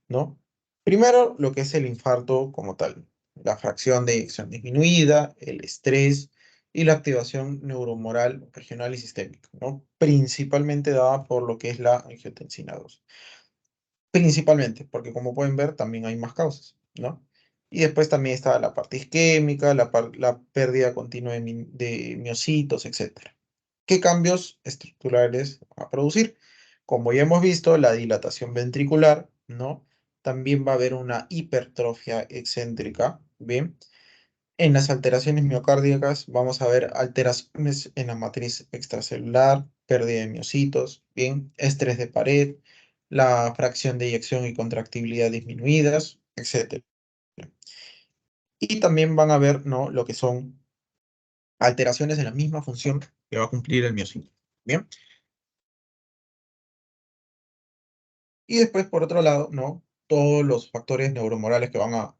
¿no? Primero, lo que es el infarto como tal, la fracción de eyección disminuida, el estrés y la activación neuromoral regional y sistémica, ¿no? Principalmente dada por lo que es la angiotensina 2. Principalmente, porque como pueden ver, también hay más causas, ¿no? Y después también está la parte isquémica, la pérdida continua de miocitos, etcétera. ¿Qué cambios estructurales va a producir? Como ya hemos visto, la dilatación ventricular, ¿no? También va a haber una hipertrofia excéntrica, ¿bien? En las alteraciones miocárdicas vamos a ver alteraciones en la matriz extracelular, pérdida de miocitos, bien, estrés de pared, la fracción de eyección y contractibilidad disminuidas, etcétera. Y también van a ver, ¿no? Lo que son alteraciones en la misma función que va a cumplir el miocito. Bien. Y después, por otro lado, ¿no? todos los factores neuromorales que van a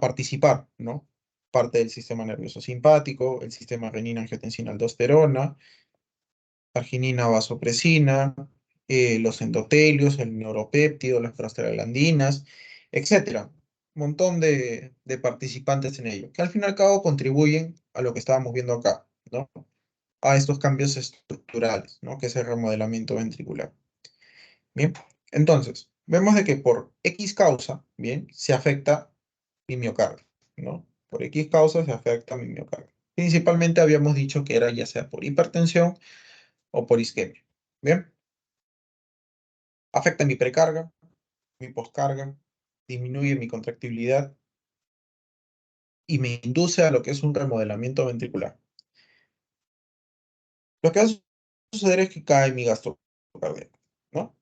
participar, ¿no? Parte del sistema nervioso simpático, el sistema renina-angiotensina-aldosterona, arginina vasopresina, los endotelios, el neuropéptido, las prostaglandinas, etcétera. Un montón de participantes en ello, que al fin y al cabo contribuyen a lo que estábamos viendo acá, ¿no? A estos cambios estructurales, ¿no? Que es el remodelamiento ventricular. Bien, entonces, vemos de que por X causa, bien, se afecta mi miocardio, ¿no? Por X causa se afecta mi miocardio. Principalmente habíamos dicho que era ya sea por hipertensión o por isquemia. Bien, afecta mi precarga, mi poscarga, disminuye mi contractibilidad y me induce a lo que es un remodelamiento ventricular. Lo que va a suceder es que cae mi gasto cardíaco, ¿no?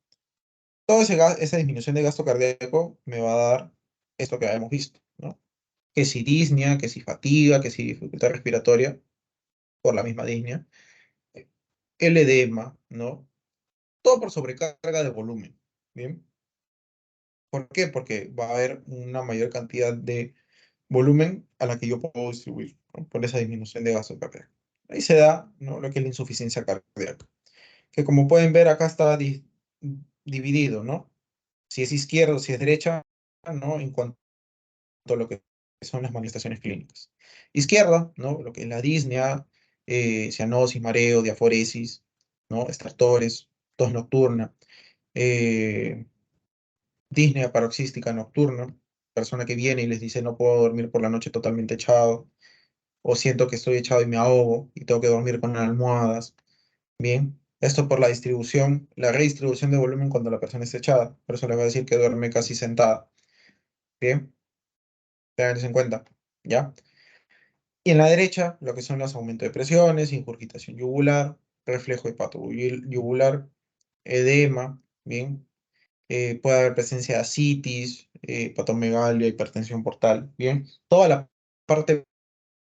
Toda esa disminución de gasto cardíaco me va a dar esto que habíamos visto, ¿no? Que si disnea, que si fatiga, que si dificultad respiratoria por la misma disnea, el edema, ¿no? Todo por sobrecarga de volumen, ¿bien? ¿Por qué? Porque va a haber una mayor cantidad de volumen a la que yo puedo distribuir, ¿no? Por esa disminución de gasto cardíaco. Ahí se da, ¿no? Lo que es la insuficiencia cardíaca, que como pueden ver acá está dividido, ¿no? Si es izquierdo, si es derecha, ¿no? En cuanto a lo que son las manifestaciones clínicas. Izquierda, ¿no? Lo que es la disnea, cianosis, mareo, diaforesis, ¿no? Estertores, tos nocturna, eh, disnea paroxística nocturna, persona que viene y les dice no puedo dormir por la noche totalmente echado, o siento que estoy echado y me ahogo y tengo que dormir con almohadas. Bien, esto por la distribución, la redistribución de volumen cuando la persona está echada, por eso les voy a decir que duerme casi sentada. Bien, tengan eso en cuenta, ¿ya? Y en la derecha, lo que son los aumentos de presiones, ingurgitación yugular, reflejo yugular, edema, bien. Puede haber presencia de ascitis, hepatomegalia, hipertensión portal, bien. Toda la parte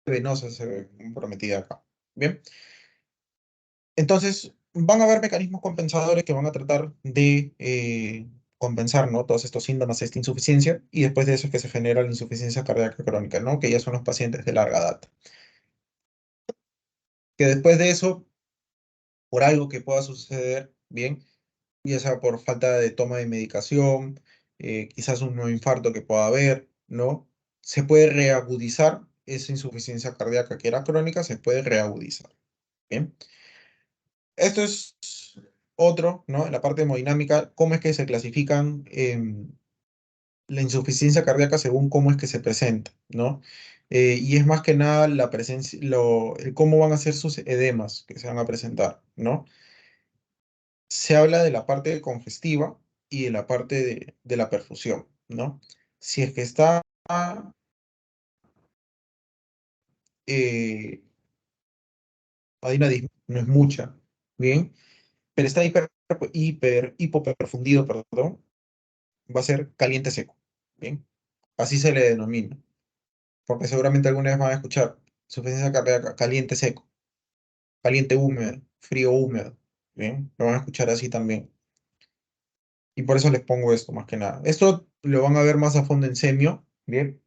venosa se ve comprometida acá, bien. Entonces, van a haber mecanismos compensadores que van a tratar de compensar, ¿no? Todos estos síntomas, esta insuficiencia, y después de eso es que se genera la insuficiencia cardíaca crónica, ¿no? Que ya son los pacientes de larga data. Que después de eso, por algo que pueda suceder, bien, ya sea por falta de toma de medicación, quizás un nuevo infarto que pueda haber, ¿no? Se puede reagudizar esa insuficiencia cardíaca que era crónica, se puede reagudizar, ¿bien? Esto es otro, ¿no? En la parte hemodinámica, cómo es que se clasifican la insuficiencia cardíaca según cómo es que se presenta, ¿no? Y es más que nada la presencia, el cómo van a ser sus edemas que se van a presentar, ¿no? Se habla de la parte congestiva y de la parte de la perfusión, ¿no? Si es que está, eh, no es mucha, ¿bien? Pero está hipoperfundido, perdón, va a ser caliente seco, ¿bien? Así se le denomina, porque seguramente alguna vez van a escuchar insuficiencia cardíaca caliente seco, caliente húmedo, frío húmedo, ¿bien? Lo van a escuchar así también. Y por eso les pongo esto más que nada. Esto lo van a ver más a fondo en semio, ¿bien?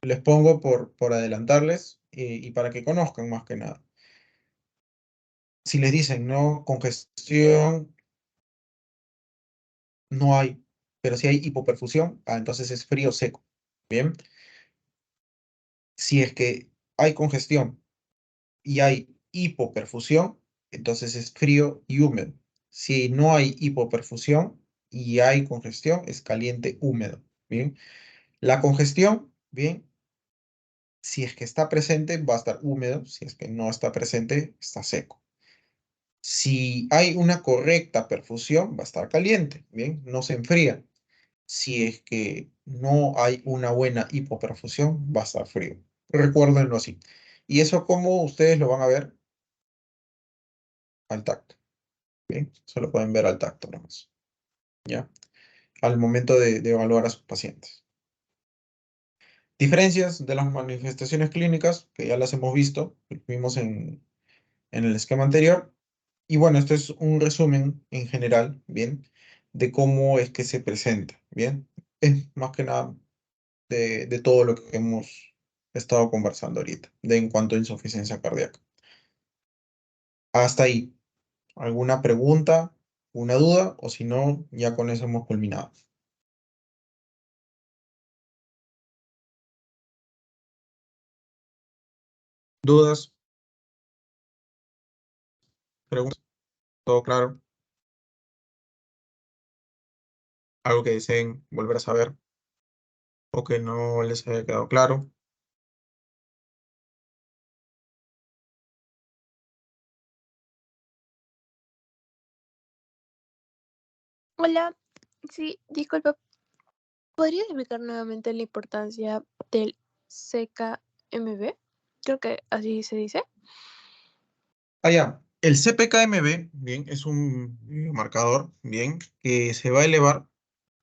Les pongo por adelantarles y para que conozcan más que nada. Si les dicen no, congestión no hay, pero si hay hipoperfusión, entonces es frío seco. Bien, si es que hay congestión y hay hipoperfusión, entonces es frío y húmedo. Si no hay hipoperfusión y hay congestión, es caliente húmedo. Bien, la congestión, bien, si es que está presente, va a estar húmedo, si es que no está presente, está seco. Si hay una correcta perfusión, va a estar caliente, ¿bien? No se enfría. Si es que no hay una buena hipoperfusión, va a estar frío. Recuérdenlo así. Y eso como ustedes lo van a ver al tacto, ¿bien? Solo pueden ver al tacto nomás, ¿ya? Al momento de evaluar a sus pacientes. Diferencias de las manifestaciones clínicas, que ya las hemos visto, vimos en el esquema anterior. Y bueno, esto es un resumen en general, ¿bien? de cómo es que se presenta, ¿bien? Es más que nada de todo lo que hemos estado conversando ahorita, de en cuanto a insuficiencia cardíaca. Hasta ahí, ¿alguna pregunta, una duda? O si no, ya con eso hemos culminado. ¿Dudas? ¿Preguntas? ¿Todo claro? ¿Algo que deseen volver a saber o que no les haya quedado claro? Hola, sí, disculpa, ¿podrías explicar nuevamente la importancia del CKMB? Creo que así se dice. Ah, ya. El CPKMB, bien, es un marcador, bien, que se va a elevar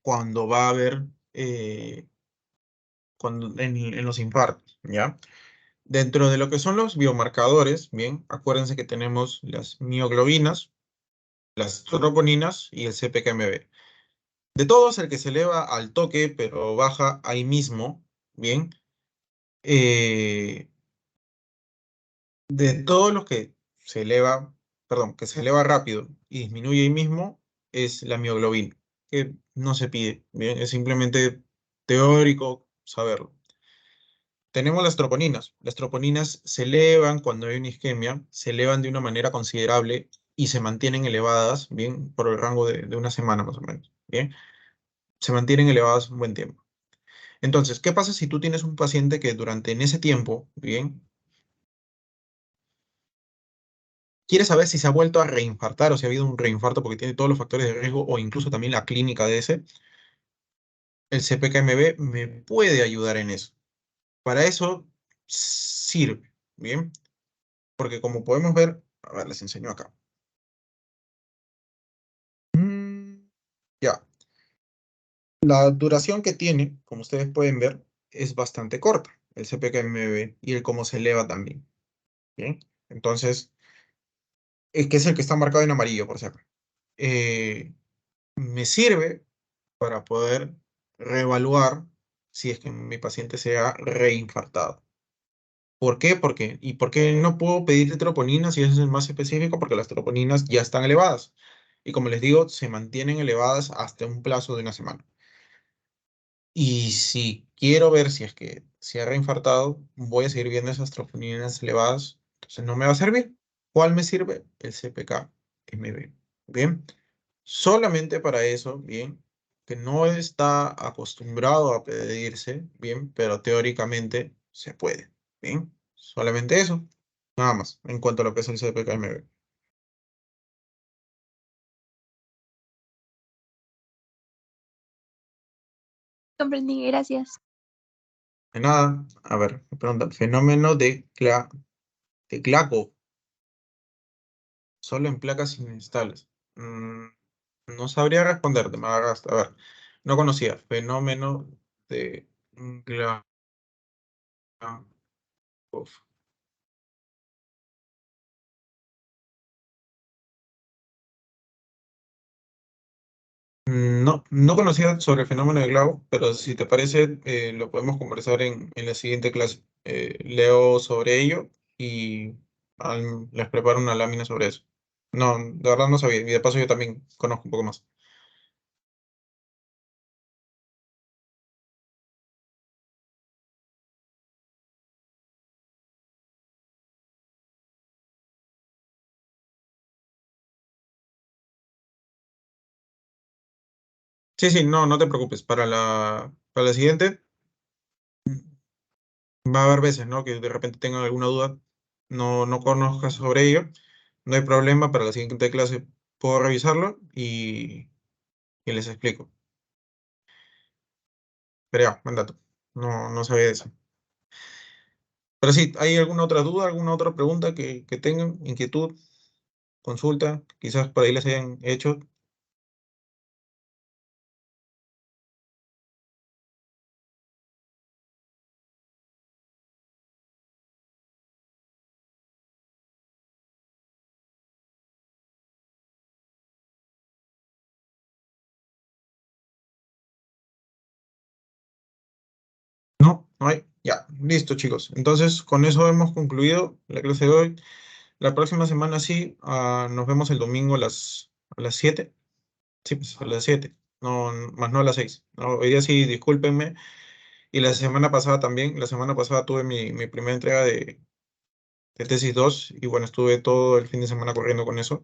cuando va a haber, en los infartos, ¿ya? Dentro de lo que son los biomarcadores, bien, acuérdense que tenemos las mioglobinas, las troponinas y el CPKMB. De todos, el que se eleva al toque, pero baja ahí mismo, bien, eh, de todos los que se eleva, perdón, que se eleva rápido y disminuye ahí mismo, es la mioglobina, que no se pide, bien, es simplemente teórico saberlo. Tenemos las troponinas. Las troponinas se elevan cuando hay una isquemia, se elevan de una manera considerable y se mantienen elevadas, bien, por el rango de una semana más o menos, bien. Se mantienen elevadas un buen tiempo. Entonces, ¿qué pasa si tú tienes un paciente que durante en ese tiempo, bien, quiere saber si se ha vuelto a reinfartar o si ha habido un reinfarto porque tiene todos los factores de riesgo o incluso también la clínica de ese? El CPKMB me puede ayudar en eso. Para eso sirve, bien, porque como podemos ver, a ver, les enseño acá. Mm, ya, la duración que tiene, como ustedes pueden ver, es bastante corta, el CPKMB, y el cómo se eleva también. Bien, entonces, que es el que está marcado en amarillo, por ejemplo. Me sirve para poder reevaluar si es que mi paciente se ha reinfartado. ¿Por qué? ¿Y por qué no puedo pedir troponinas si eso es más específico? Porque las troponinas ya están elevadas. Y como les digo, se mantienen elevadas hasta un plazo de una semana. Y si quiero ver si es que se ha reinfartado, voy a seguir viendo esas troponinas elevadas. Entonces no me va a servir. ¿Cuál me sirve? El CPK-MB. Bien. Solamente para eso, bien, que no está acostumbrado a pedirse, bien, pero teóricamente se puede. Bien. Solamente eso. Nada más. En cuanto a lo que es el CPK-MB. Comprendí, gracias. De nada. A ver, me preguntan. Fenómeno de Glago. Solo en placas inestables. No sabría responderte, me agarraste. A ver, no conocía fenómeno de Glasgow. No, no conocía sobre el fenómeno de Glau, pero si te parece, lo podemos conversar en la siguiente clase. Leo sobre ello y les preparo una lámina sobre eso. No, de verdad no sabía, y de paso yo también conozco un poco más. Sí, sí, no, no te preocupes. Para la siguiente va a haber veces, ¿no? Que de repente tengan alguna duda, no conozcas sobre ello. No hay problema, para la siguiente clase puedo revisarlo y les explico. Pero ya, buen dato. No sabía de eso. Pero sí, ¿hay alguna otra duda, alguna otra pregunta que tengan, inquietud, consulta? Quizás por ahí les hayan hecho. ¿No hay? Ya, listo, chicos. Entonces, con eso hemos concluido la clase de hoy. La próxima semana sí, nos vemos el domingo a las 7. Sí, pues a las 7. No, más no a las 6. No, hoy día sí, discúlpenme. Y la semana pasada también. La semana pasada tuve mi primera entrega de tesis 2 y bueno, estuve todo el fin de semana corriendo con eso.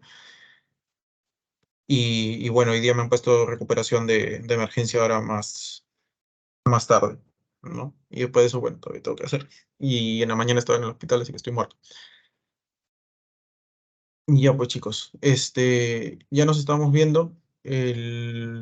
Y bueno, hoy día me han puesto recuperación de emergencia ahora más tarde, ¿no? Y después de eso, bueno, todavía tengo que hacer. Y en la mañana estaba en el hospital, así que estoy muerto. Y ya pues chicos, ya nos estamos viendo el